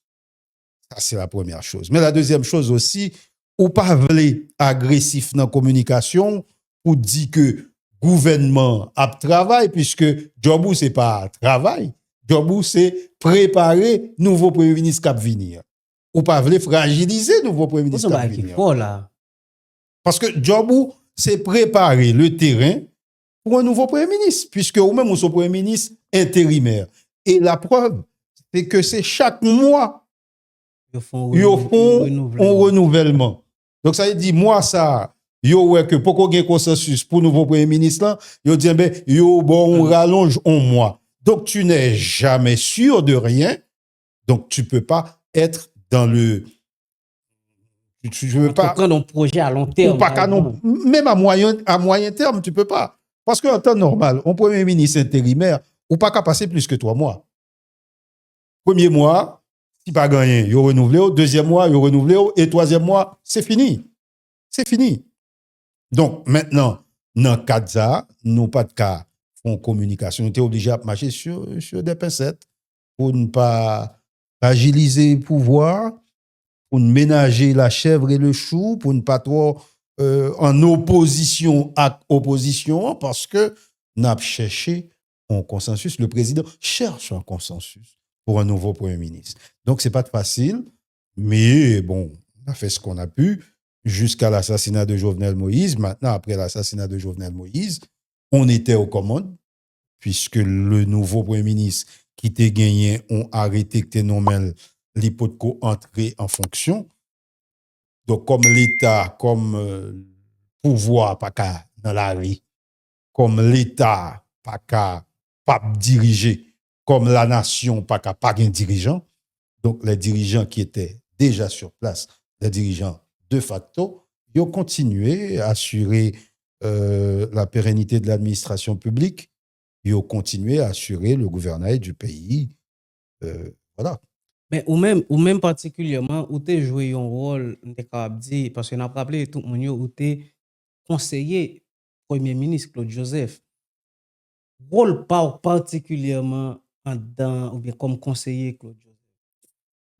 [SPEAKER 1] Ça, c'est la première chose. Mais la deuxième chose aussi, ou pas vle agressif dans la communication, pour dire que gouvernement a travail, puisque Jobou, c'est pas travail. Jobou, c'est préparer nouveau premier ministre qui va venir. Ou pas vle fragiliser nouveau premier ministre qui va venir. Parce que Jobou, c'est préparer le terrain pour un nouveau premier ministre, puisque ou même son premier ministre intérimaire. Et la preuve, c'est que c'est chaque mois, ils font un renouvellement. Donc ça veut dire, moi, ça, yo ouais que pour qu'on ait consensus pour nouveau premier ministre là, yo dit ben yo bon on rallonge un mois. Donc tu n'es jamais sûr de rien. Donc tu peux pas être dans le tu veux pas
[SPEAKER 2] prendre un projet à long terme.
[SPEAKER 1] Ou pas non, même à moyen terme tu peux pas parce qu'en temps normal, un premier ministre intérimaire ou pas qu'à passer plus que 3 mois. Premier mois, si pas gagné, yo renouvelé, deuxième mois, yo renouvelé et troisième mois, c'est fini. C'est fini. Donc, maintenant, dans le cas de ça, nous pas de cas en communication. Nous sommes obligés à marcher sur des pincettes pour ne pas fragiliser le pouvoir, pour nous ménager la chèvre et le chou, pour ne pas trop en opposition à opposition, parce que nous avons cherché un consensus. Le président cherche un consensus pour un nouveau Premier ministre. Donc, ce n'est pas facile, mais bon, on a fait ce qu'on a pu jusqu'à l'assassinat de Jovenel Moïse. Maintenant, après l'assassinat de Jovenel Moïse, on était aux commandes, puisque le nouveau Premier ministre qui t'a gagné ont arrêté que t'es nommé l'hypothèque entrer en fonction. Donc, comme l'État, comme pouvoir, pas qu'à dans la rue, comme l'État, pas qu'à pas diriger, comme la nation, pas qu'à pas un dirigeant. Donc, les dirigeants qui étaient déjà sur place, les dirigeants de facto, ils ont continué à assurer la pérennité de l'administration publique, ils ont continué à assurer le gouvernail du pays. Voilà.
[SPEAKER 2] Mais ou même particulièrement, où tu joué un rôle, parce qu'on a rappelé tout le monde, où tu conseiller Premier ministre Claude Joseph. Rôle pas particulièrement ou bien comme conseiller Claude Joseph.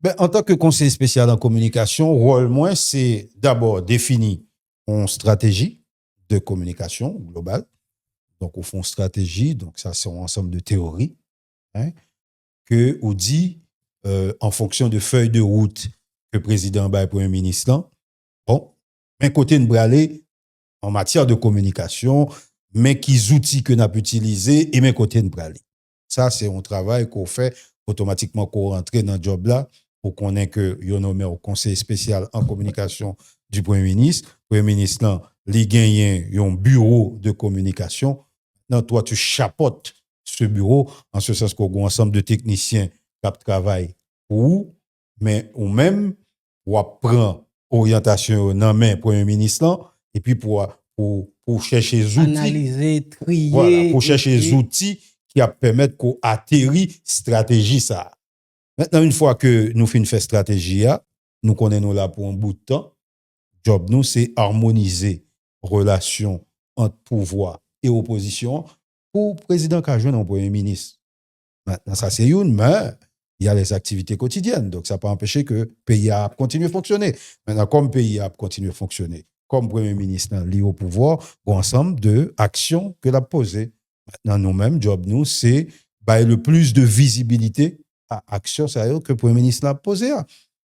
[SPEAKER 1] Ben, en tant que conseiller spécial en communication, rôle moins, c'est d'abord définir une stratégie de communication globale. Donc, au fond, stratégie, donc ça, c'est un ensemble de théories, hein, que on dit en fonction de feuilles de route que le président et le premier ministre, bon, mais côté de braler en matière de communication, mais qui outils que nous avons utilisés et mais côté de braler. Ça, c'est un travail qu'on fait automatiquement qu'on rentre dans le job là pour qu'on ait que yon nommé au conseil spécial en communication du premier ministre. Le premier ministre, là, il gagne un bureau de communication. Non, toi, tu chapeautes ce bureau, en ce sens qu'on a un ensemble de techniciens qui travaillent ou même pour prendre orientation dans main premier ministre là, et puis pour chercher des outils.
[SPEAKER 2] Analyser, trier.
[SPEAKER 1] Voilà, pour chercher des outils qui permettent qu'on atterrit stratégie ça. Maintenant, une fois que nous finissons faire stratégie, nous connaissons là pour un bout de temps. Job nous, c'est harmoniser relations entre pouvoir et opposition pour le président qui a joué dans premier ministre. Maintenant, ça c'est une, mais il y a les activités quotidiennes. Donc, ça peut empêcher que le pays a continué à fonctionner. Maintenant, comme le pays a continué à fonctionner, comme premier ministre lié au pouvoir, un ensemble d'actions que l'a posées. Maintenant, nous-mêmes, job nous, c'est le plus de visibilité à action sérieuse que le premier ministre l'a posé.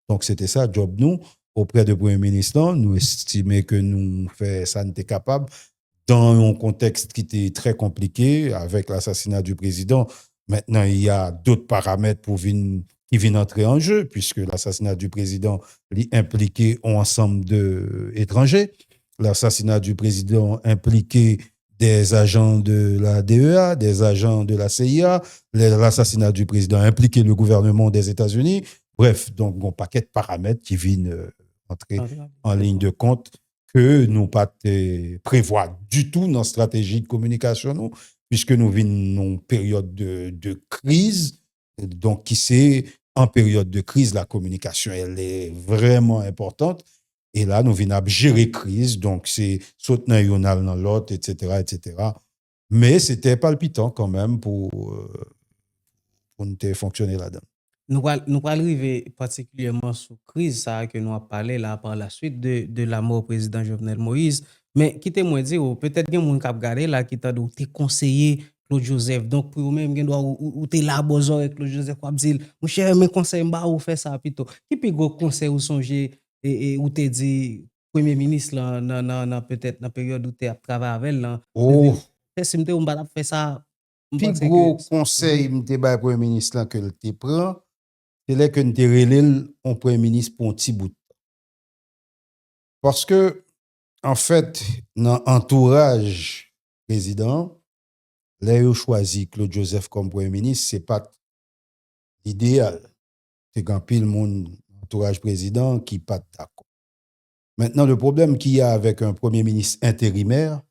[SPEAKER 1] Donc, c'était ça, job nous, auprès du premier ministre, nous estimons que nous faisons ça, nous étions capables, dans un contexte qui était très compliqué, avec l'assassinat du président. Maintenant, il y a d'autres paramètres qui viennent entrer en jeu, puisque l'assassinat du président impliquait un ensemble d'étrangers. L'assassinat du président impliquait des agents de la DEA, des agents de la CIA. L'assassinat du président impliquait le gouvernement des États-Unis. Bref, donc, un paquet de paramètres qui viennent entrer en ligne de compte que nous pas prévoir du tout dans la stratégie de communication, nous, puisque nous vivons une période de crise. Donc, qui c'est en période de crise, la communication, elle est vraiment importante. Et là, nous venons gérer crise. Donc, c'est sauter dans l'autre, etc., etc. Mais c'était palpitant quand même pour nous fonctionner là-dedans.
[SPEAKER 2] Nous allons arriver particulièrement sur la crise ça, que nous avons parlé là par la suite de la mort du président Jovenel Moïse. Mais qui moi dire, peut-être qu'il y a des gens qui ont regardé là, qui t'ont conseillé Claude Joseph. Donc, pour vous-même, ou t'es là, besoin avec Claude Joseph, ou dit, mon cher, mes conseils, ou faire ça plutôt. Qui peut gros conseil ou songer, et ou t'es dit, Premier ministre, là, peut-être dans la période où tu as travaillé avec là.
[SPEAKER 1] Oh!
[SPEAKER 2] Si je on va faire ça.
[SPEAKER 1] Puis gros conseil, m'te ba Premier ministre là que le te prend, c'est là que nous te relève un Premier ministre pour un petit bout de temps. Parce que, en fait, dans l'entourage président, là, il a choisi Claude Joseph comme Premier ministre, c'est pas l'idéal. C'est quand pile mon entourage président qui pas d'accord. Maintenant, le problème qu'il y a avec un Premier ministre intérimaire,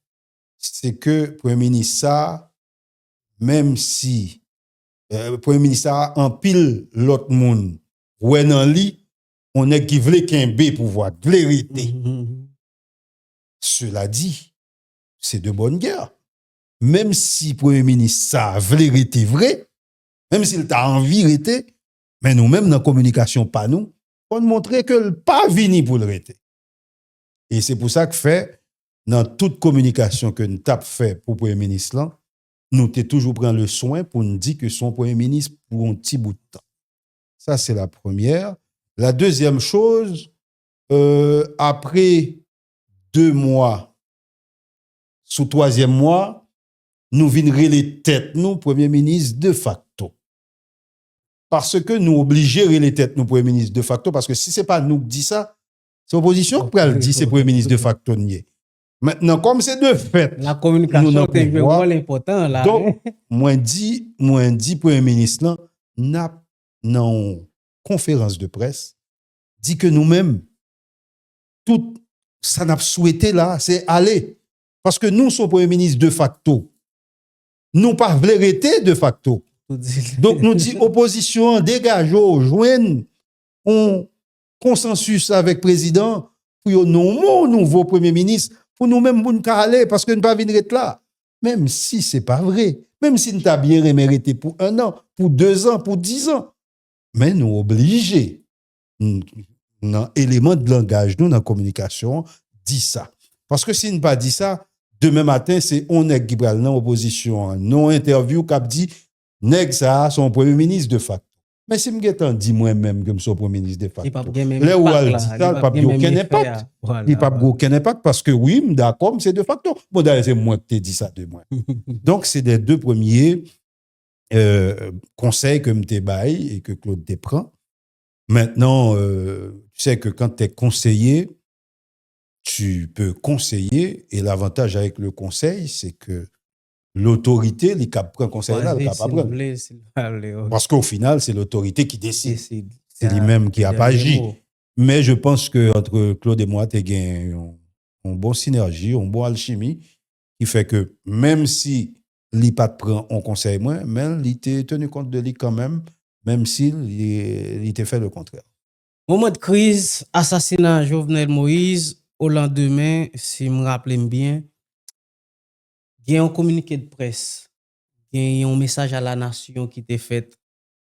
[SPEAKER 1] c'est que Premier ministre ça, même si le Premier ministre a en pile l'autre monde, ouais dans lit, on est qui voulait qu'un B pouvoir vérité. Cela dit, c'est de bonne guerre. Même si Premier ministre ça vérité vrai, même s'il t'a envie d'être, mais nous-mêmes dans la communication, pas nous, pour nous montrer que le pas vini pour le rester. Et c'est pour ça que fait, dans toute communication que nous avons fait pour le Premier ministre, là, nous avons toujours pris le soin pour nous dire que son Premier ministre pour un petit bout de temps. Ça, c'est la première. La deuxième chose, après 2 mois, sous 3e mois, nous viendrons les têtes, nous, Premier ministre de facto. Parce que nous obligons les têtes, nous, Premier ministre de facto, parce que si ce n'est pas nous qui dit ça, c'est l'opposition qui le dit, c'est Premier ministre de facto. Maintenant, comme c'est de fait,
[SPEAKER 2] La communication est un rôle important là.
[SPEAKER 1] donc, moi dit Premier ministre là, n'a dans conférence de presse dit que nous-mêmes tout ça n'a souhaité là, c'est aller parce que nous sommes Premier ministre de facto. Nous pas voulons arrêter de facto. Donc nous dit opposition dégageons, joignent un consensus avec président pour nommer un nouveau Premier ministre pour nous-mêmes pour nous aller parce que nous pas venir être là. Même si c'est pas vrai, même si nous avons bien mérité pour 1 an, pour 2 ans, pour 10 ans, mais nous obligés, dans l'élément de langage, nous dans la communication, dit ça. Parce que si nous pas dit ça, demain matin, c'est on est qui pral dans l'opposition, non interview qui dit nèg ça son Premier ministre de facto. Mais si je dis moi-même que je suis Premier ministre de facto, là où elle dit ça, il n'y a pas aucun impact. Il n'y a pas aucun impact parce que oui, d'accord, c'est de facto. Bon, d'ailleurs, c'est moi qui t'ai dit ça de moi. Donc, c'est les 2 premiers conseils que je t'ai baillé et que Claude te prend. Maintenant, tu sais que quand tu es conseiller, tu peux conseiller et l'avantage avec le conseil, c'est que l'autorité, les cap prend conseil là, le cap prend. Parce qu'au final, c'est l'autorité qui décide. C'est lui-même qui a pas agi. Mais je pense que entre Claude et moi, tu as une bonne synergie, une bonne alchimie qui fait que même si l'IPAT prend un conseil moins, mais il t'a tenu compte de lui quand même s'il il t'a fait le contraire.
[SPEAKER 2] Moment de crise, assassinat Jovenel Moïse, au lendemain, si je me rappelle bien, il y a un communiqué de presse, il y a un message à la nation qui était fait,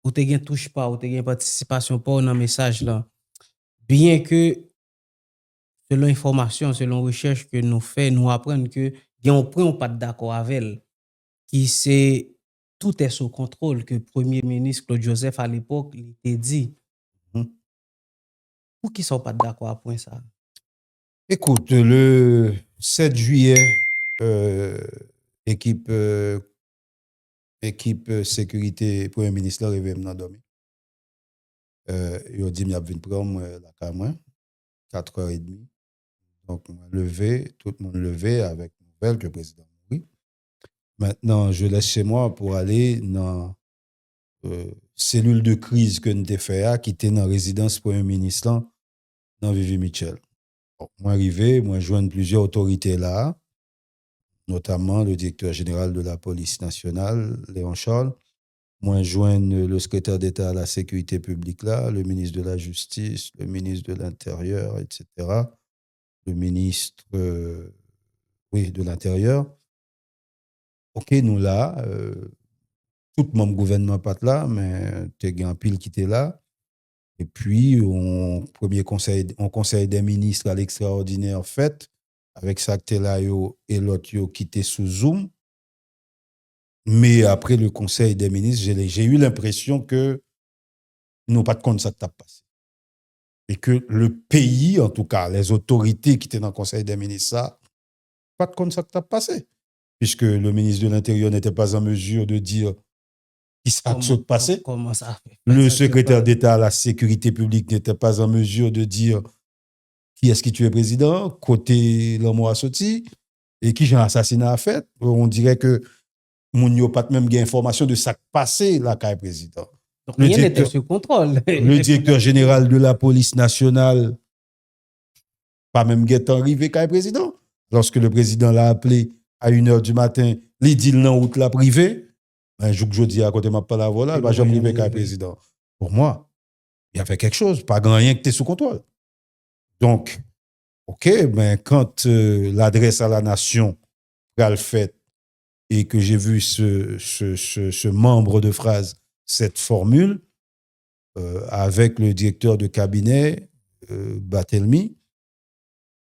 [SPEAKER 2] ou tu ne touche pas, ou tu n'as participation pas dans le message là. Bien que, selon information, selon recherche que nous faisons, nous apprenons que il y a un point où pas d'accord avec elle, qui c'est tout est sous contrôle, que le Premier ministre Claude Joseph à l'époque, il était dit. Pour qui ne sont pas d'accord à point ça?
[SPEAKER 1] Écoute, le 7 juillet, équipe sécurité, Premier ministre, là, arrivé dans dormi. Il a dit, il a venu prendre la caméra, 4h30. Donc, on a levé, tout le monde levé avec une nouvelle que le président mourit. Maintenant, je laisse chez moi pour aller dans cellule de crise que nous avons fait, qui était dans la résidence Premier ministre, là, dans Vivi Mitchell. Bon, moi, arrivé, moi, joindre plusieurs autorités là, notamment le directeur général de la police nationale, Léon Charles. Moi, joindre le secrétaire d'État à la sécurité publique là, le ministre de la Justice, le ministre de l'Intérieur, etc. Le ministre de l'Intérieur. OK, nous là, tout mon gouvernement pas là, mais tu as un pile qui était là. Et puis, on conseil des ministres à l'extraordinaire fait, avec Saktelayo et l'autre qui était sous Zoom. Mais après le conseil des ministres, j'ai eu l'impression que nous n'avons pas de compte ça qui a passé. Et que le pays, en tout cas, les autorités qui étaient dans le conseil des ministres, ça, pas de compte ça qui a passé. Puisque le ministre de l'Intérieur n'était pas en mesure de dire qui ça s'est passé.
[SPEAKER 2] Comment ça fait?
[SPEAKER 1] Le secrétaire d'État à la sécurité publique n'était pas en mesure de dire qui est-ce qui tue le président, côté l'homme a sorti, et qui j'ai assassinat a fait. On dirait que mon n'y a pas même d'information de ça qui passé là quand président.
[SPEAKER 2] Donc, rien n'était sous contrôle.
[SPEAKER 1] Le directeur général de la police nationale, pas même arrivé quand président. Lorsque le président l'a appelé à 1h du matin, il dit non route la privée. Un jour que je dis à côté de ma parole, il va jamais arriver quand président. Pour moi, il y avait quelque chose, pas grand rien que tu es sous contrôle. Donc, OK, mais quand l'adresse à la nation a le fait et que j'ai vu ce membre de phrase, cette formule, avec le directeur de cabinet, Batelmi.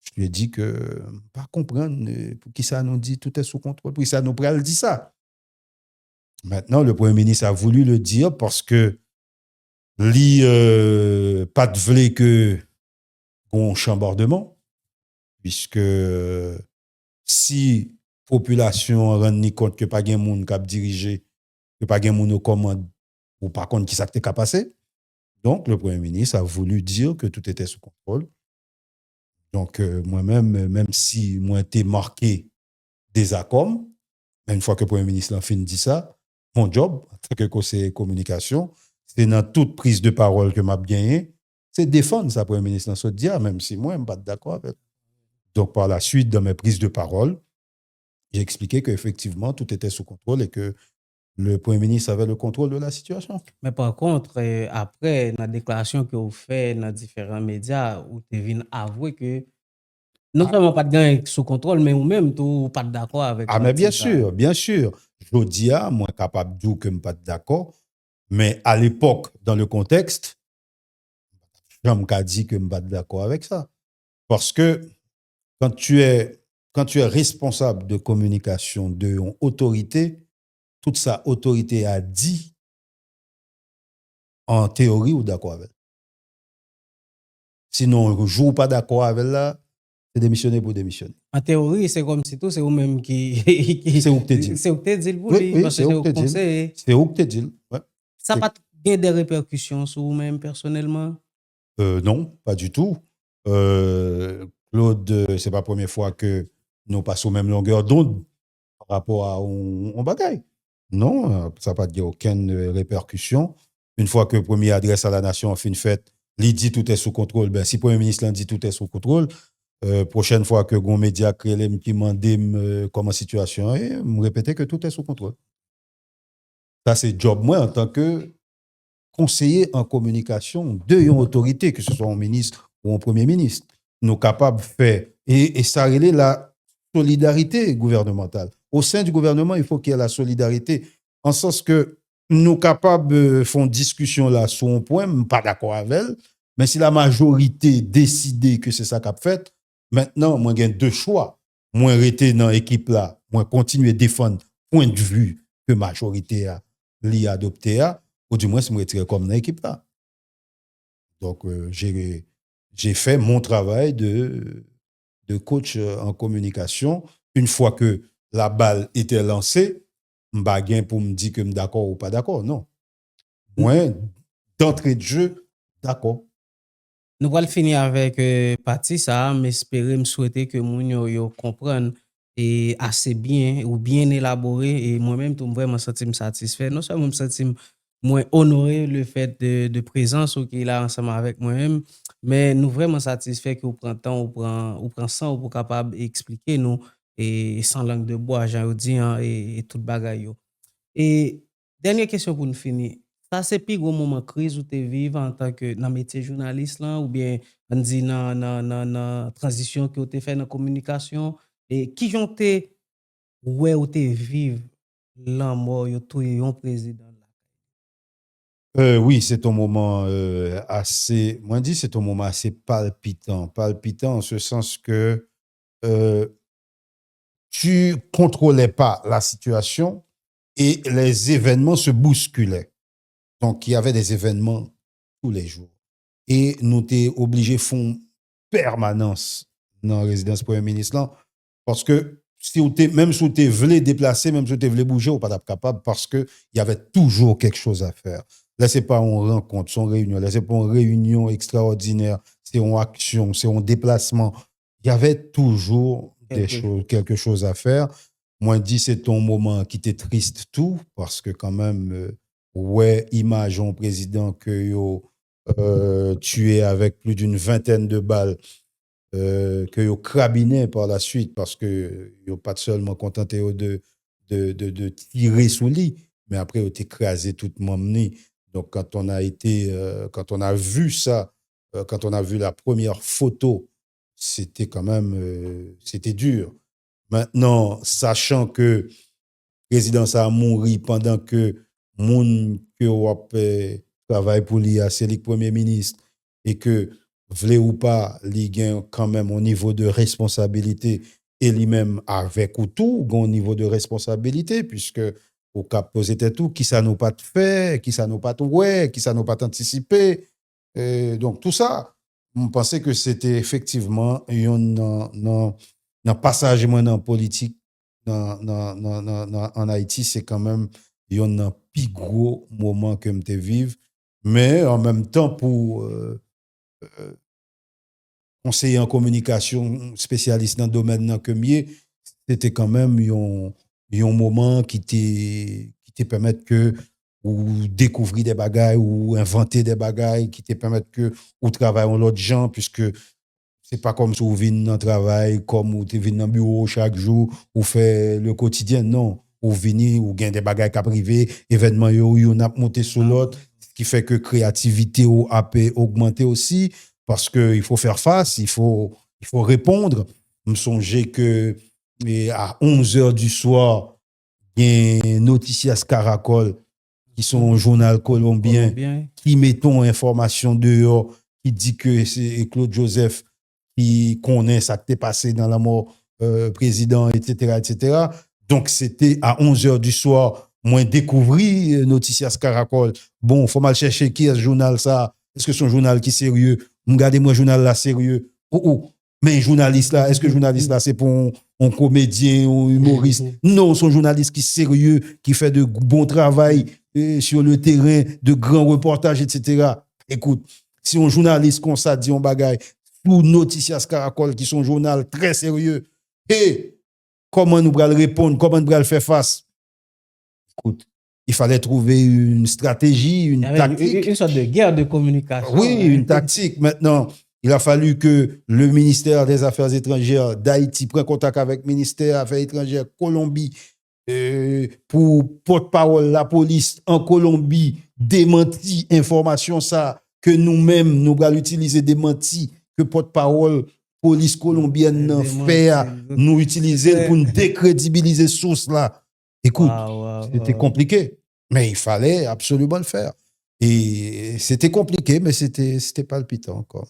[SPEAKER 1] Je lui ai dit que, pas comprendre, pour qui ça nous dit tout est sous contrôle, pour qui ça nous pral dit ça. Maintenant, le Premier ministre a voulu le dire parce que li pas de vle que un chambardement, puisque si population rend ni compte que pas gen moun k'ap dirige, que pas gen moun aux commandes, ou par contre qui ça qui est passé, donc le Premier ministre a voulu dire que tout était sous contrôle. Donc moi-même, même si moi été marqué désaccord, une fois que le Premier ministre a fini dit ça, mon job, en tant que conseiller communication, c'est dans toute prise de parole que m'a gagné, c'est défendre ça, Premier ministre, dans ce dia, même si moi, je ne suis pas d'accord avec. Donc, par la suite, dans mes prises de parole, j'ai expliqué qu'effectivement, tout était sous contrôle et que le Premier ministre avait le contrôle de la situation.
[SPEAKER 2] Mais par contre, après, dans la déclaration que vous faites dans différents médias, vous devez avouer que non seulement pas de gain sous contrôle, mais vous-même, vous pas d'accord avec
[SPEAKER 1] ça. Ah, mais bien sûr, bien sûr. Je dis, moi, capable de dire que je ne suis pas d'accord, mais à l'époque, dans le contexte, je me dit que je ne suis pas d'accord avec ça. Parce que quand tu es responsable de communication d'une autorité, toute sa autorité a dit en théorie ou d'accord avec. Sinon, on ne joue pas d'accord avec là, c'est démissionner pour démissionner.
[SPEAKER 2] En théorie, c'est comme si tout, c'est vous-même qui.
[SPEAKER 1] C'est vous qui dit.
[SPEAKER 2] C'est vous qui dit.
[SPEAKER 1] Oui, c'est vous qui dit. C'est vous qui dit.
[SPEAKER 2] Ça n'a pas des répercussions sur vous-même personnellement?
[SPEAKER 1] Non, pas du tout. Claude, c'est pas la première fois que nous passons aux mêmes longueurs d'onde par rapport à un bagaille. Non, ça n'a pas aucune répercussion. Une fois que le premier adresse à la nation a fait une fête, il dit tout est sous contrôle. Ben, si le Premier ministre dit tout est sous contrôle, prochaine fois que un média qui m'a demandé comment situation est, me répéter que tout est sous contrôle. Ça, c'est job moi en tant que conseiller en communication de une autorité, que ce soit un ministre ou un Premier ministre. Nous capables de faire, et ça relève la solidarité gouvernementale. Au sein du gouvernement, il faut qu'il y ait la solidarité, en sens que nous capables de faire une discussion là sur un point, pas d'accord avec elle, mais si la majorité décide que c'est ça qu'a fait, maintenant, moi, j'ai deux choix. Moi, rester dans l'équipe là, moi, continuer à défendre point de vue que la majorité a adopté, ou du moins, je me retire comme dans l'équipe là. Donc, j'ai fait mon travail de coach en communication. Une fois que la balle était lancée, je ne suis pas pour me dire que je suis d'accord ou pas d'accord. Non. Moi, d'entrée de jeu, d'accord.
[SPEAKER 2] Nous allons finir avec partie ça, mais espérer me souhaiter que moun yo comprenne et assez bien ou bien élaboré et moi-même tout vraiment senti satisfait. Non seulement me senti moins honoré le fait de présence ou qu'il là ensemble avec moi-même, mais nous vraiment satisfait que vous prenez temps, vous prend ça pour capable expliquer nous et sans langue de bois, j'ai dit et tout bagaille yo. Et dernière question pour nous finir. Ça, c'est plus gros moment crise où tu vives en tant que dans le métier journaliste là, ou bien on dit dans transition que tu fait dans la communication. Et qui ont été ouais où tu vives la mort yo tout un président là.
[SPEAKER 1] Oui, c'est un moment assez, moi dit c'est un moment assez palpitant en ce sens que tu contrôlais pas la situation et les événements se bousculaient. Donc, il y avait des événements tous les jours. Et nous étions obligés de faire permanence dans la résidence Premier ministre là, parce que même si tu voulais déplacer, même si tu voulais bouger, on pas capable parce qu'il y avait toujours quelque chose à faire. Là, ce n'est pas une rencontre, c'est une réunion. Là, ce n'est pas une réunion extraordinaire, c'est une action, c'est un déplacement. Il y avait toujours quelque chose à faire. Moi, je dis c'est ton moment qui était triste tout, parce que quand même... ouais, image en président que yo tué avec plus d'une vingtaine de balles, que yo crabiné par la suite parce que yo pas seulement contenté de tirer sous lit, mais après yo écrasé tout le monde. Donc quand on a vu ça, quand on a vu la première photo, c'était quand même c'était dur. Maintenant, sachant que le président a mouru pendant que moun que travaille pour lui, c'est le premier ministre, et que, vle ou pas, li gen quand même au niveau de responsabilité, et lui-même avec ou tout, au niveau de responsabilité, puisque au cap posé tout, qui ça nous pas fait, qui ça nous pas ouais, qui ça nous pas anticipé. Donc tout ça, on pensait que c'était effectivement un passage dans la politique en Haïti, c'est quand même un plus gros moment que me vivre, mais en même temps pour conseiller en communication spécialiste dans le domaine que mieux, c'était quand même un moment qui te permettre que ou découvrir des bagailles ou inventer des bagailles qui te permettent que ou travailler en l'autre gens, puisque c'est pas comme si vous venez dans le travail, comme vous venez dans le bureau chaque jour, ou fait le quotidien, non. Ou venez, ou gagne des bagailles qui privés, événements, ou a monté sur l'autre, ce qui fait que créativité ou AP augmenter aussi, parce que il faut faire face, il faut répondre. Je me songeais que à 11h du soir, il y a Noticias Caracol, qui sont un journal colombien, qui mettons information dehors, qui dit que c'est Claude Joseph qui connaît ça qui est passé dans la mort président, etc., etc. Donc, c'était à 11h du soir, moi découvrir Noticias Caracol. Bon, faut mal chercher qui est ce journal ça. Est-ce que c'est un journal qui est sérieux? Regardez-moi journal là sérieux. Mais journaliste là, est-ce que journaliste là c'est pour un comédien ou humoriste? Non, c'est un journaliste qui est sérieux, qui fait de bon travail sur le terrain, de grands reportages, etc. Écoute, si un journaliste comme ça dit un bagaille pour Noticias Caracol, qui sont un journal très sérieux, et comment nous allons répondre, comment nous allons faire face? Écoute, il fallait trouver une stratégie, une tactique.
[SPEAKER 2] Une sorte de guerre de communication.
[SPEAKER 1] Oui, une tactique. Maintenant, il a fallu que le ministère des Affaires étrangères d'Haïti prenne contact avec le ministère des Affaires étrangères Colombie pour porte-parole la police en Colombie démentir information ça que nous-mêmes nous allons utiliser démentir que porte-parole police colombienne fait nous utiliser pour nous décrédibiliser source là. Écoute, c'était compliqué, mais il fallait absolument le faire. Et c'était compliqué, mais c'était palpitant comme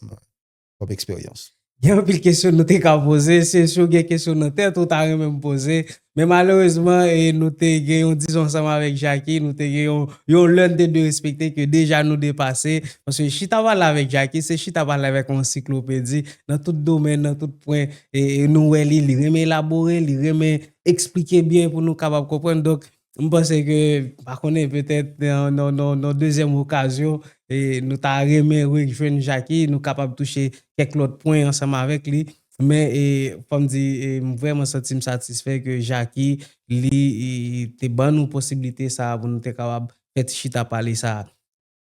[SPEAKER 1] expérience.
[SPEAKER 2] Il y a une pile question nous t'ai poser, c'est sûr qu'il y a une question dans tête tout à même poser, mais malheureusement nous t'ai gagné disons ensemble avec Jackie, nous t'ai gagné l'un des deux respecter que déjà nous dépasser parce que si tu parles avec Jackie, c'est si tu parles avec une encyclopédie dans tout domaine, dans tout point et nous il remet élaborer, il remet expliquer bien pour nous capable comprendre. Donc je pense que par contre peut-être dans deuxième occasion et nous t'a remis rejoindre Jackie, nous capable toucher quelques autres points ensemble avec lui, mais comme dit vraiment senti satisfait que Jackie lui te bonne nous possibilité ça pour nous être capable faire chita parler ça.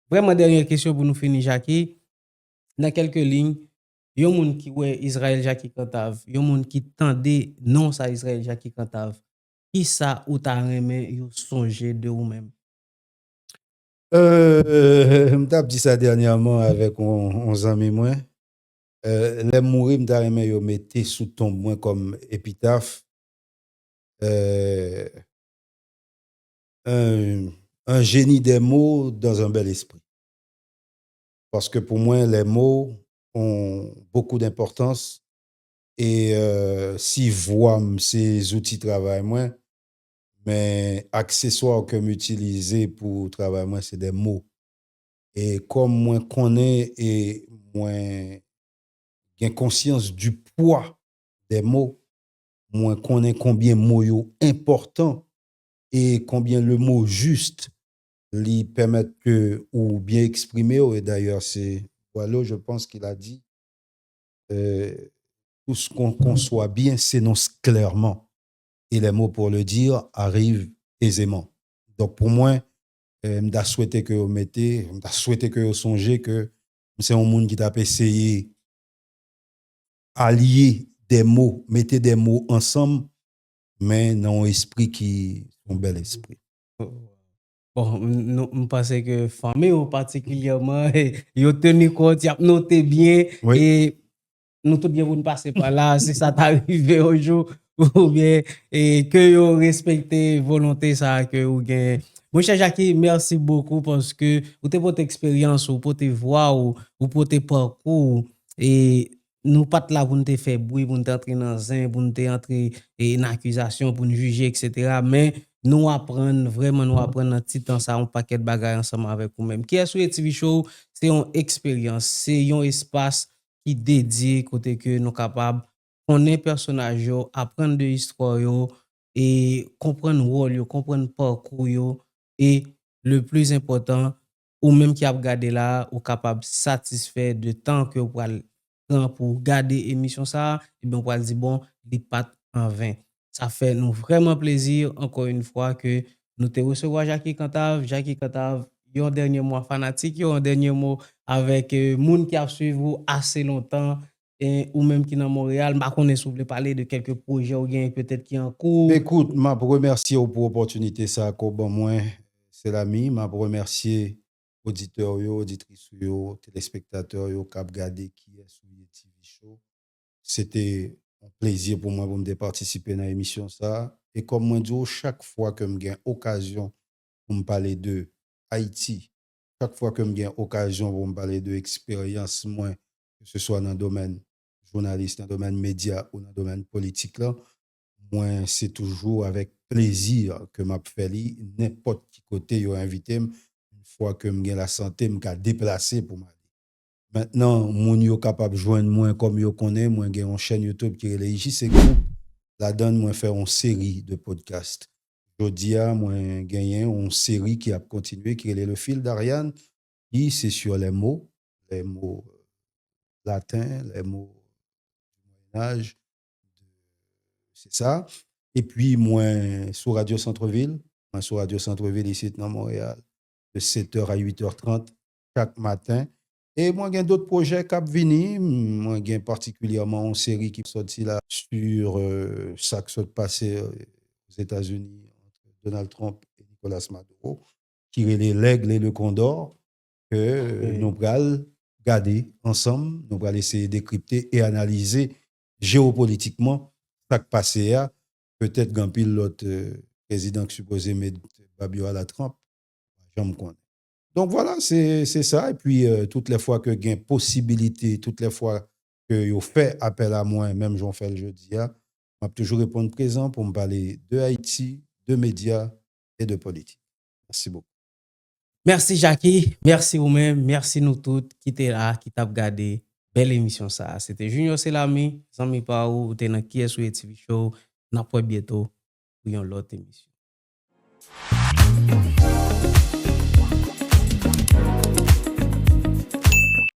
[SPEAKER 2] Vraiment dernière question pour nous finir Jackie, dans quelques lignes, yon moun qui ouais Israël Jackie Cantave, yon moun qui tendait non ça Israël Jackie Cantave. Qui ça ou t'a remet yo songer de ou même?
[SPEAKER 1] M't'a dit ça dernièrement avec 11 amis moi. Les mourir m't'a remet yo mettez sous tombe moi comme épitaphe. Un génie des mots dans un bel esprit. Parce que pour moi les mots ont beaucoup d'importance et si voix ces outils de travail moi, mais accessoires que m'utiliser pour travailler moi c'est des mots. Et comme moi connais et moi j'ai conscience du poids des mots, moi connais combien mots yo important et combien le mot juste lui permettent que ou bien exprimer et d'ailleurs c'est voilà je pense qu'il a dit tout ce qu'on conçoit bien s'énonce clairement et les mots pour le dire arrivent aisément. Donc pour moi m'da souhaité que vous mettez, m'da souhaité que vous songez que c'est un monde qui t'a essayé allier des mots, mettez des mots ensemble mais dans un esprit qui un bel esprit.
[SPEAKER 2] Bon, nous pensons que famille particulièrement, yo tenu compte, y a noté bien et nous tout bien pour nous passer par là, si ça t'arrive au jour ou bien et que yo respecter volonté ça que ou gain Mon cher Jackie, merci beaucoup parce que vous avez votre expérience, vous pour te voir, vous pour te parcours et nous pas là pour nous te faire bruit, pour nous entrer dans zin, pour nous te entrer en accusation, pour nous juger, etc. Mais nous apprendre, vraiment nous apprendre dans petit temps ça, un paquet de bagages ensemble avec vous-même. Qui est sur TV Show, c'est une expérience, c'est un espace qui dédié côté que nous capables connaître personnage yo, apprendre de histoire yo et comprendre rôle yo, comprendre parcours yo et le plus important ou même qui a regardé là ou capable satisfait de temps que vous prendre pour garder émission ça et bien on va dire bon les pas en vain. Ça fait nous vraiment plaisir encore une fois que nous te recevoir Jackie Cantave, un dernier mot fanatique, un dernier mot avec moun qui a suivi vous assez longtemps ou même qui dans Montréal, bah qu'on est soufflé parler de quelques projets ou bien peut-être qui en cours.
[SPEAKER 1] Écoute, m'a remercier pour l'opportunité ça qu'on bon moi c'est l'ami, m'a remercier auditeurs yo, auditrices yo, téléspectateurs yo qui regardé qui est sur TV Show. C'était un plaisir pour moi de participer dans l'émission ça et comme moi dis chaque fois que j'ai occasion pour me parler de Haïti, chaque fois que j'ai occasion pour me parler de expérience moi que ce soit dans le domaine journaliste, dans le domaine média ou dans le domaine politique là, moi c'est toujours avec plaisir que m'a fait n'importe qui côté yo invité une fois que j'ai la santé me déplacer pour m'aller. Maintenant moun yo capable joindre moi comme yo connaît moi j'ai une chaîne YouTube qui est les JC Group la donne moi faire une série de podcasts. Jodia moi gagné une série qui a continué qui est le fil d'Ariane qui c'est sur les mots latins, les mots du Moyen Âge. C'est ça. Et puis, moi, sur Radio Centre-Ville, ici dans Montréal, de 7h à 8h30 chaque matin. Et moi, j'ai d'autres projets qui viennent. Moi, j'ai particulièrement une série qui est sortie là sur ça qui s'est passé aux États-Unis entre Donald Trump et Nicolas Maduro, qui est l'aigle et le condor, que nous allons garder ensemble, nous allons essayer de décrypter et analyser géopolitiquement ça qui passé là. Peut-être qu'un pilote président qui supposé mettre Babio à la Trump, j'en connais. Donc voilà, c'est ça. Et puis, toutes les fois que j'ai possibilité, toutes les fois que vous fait appel à moi, même j'en fais le jeudi, je vais toujours répondre présent pour me parler de Haïti, de médias et de politique. Merci beaucoup.
[SPEAKER 2] Merci Jackie, merci vous-même, merci nous toutes qui étaient là, qui t'ont regardé. Belle émission ça. C'était Junior Selami, Zami Paou, t'es dans qui est sur TV Show. N'a pas bientôt pour une autre émission.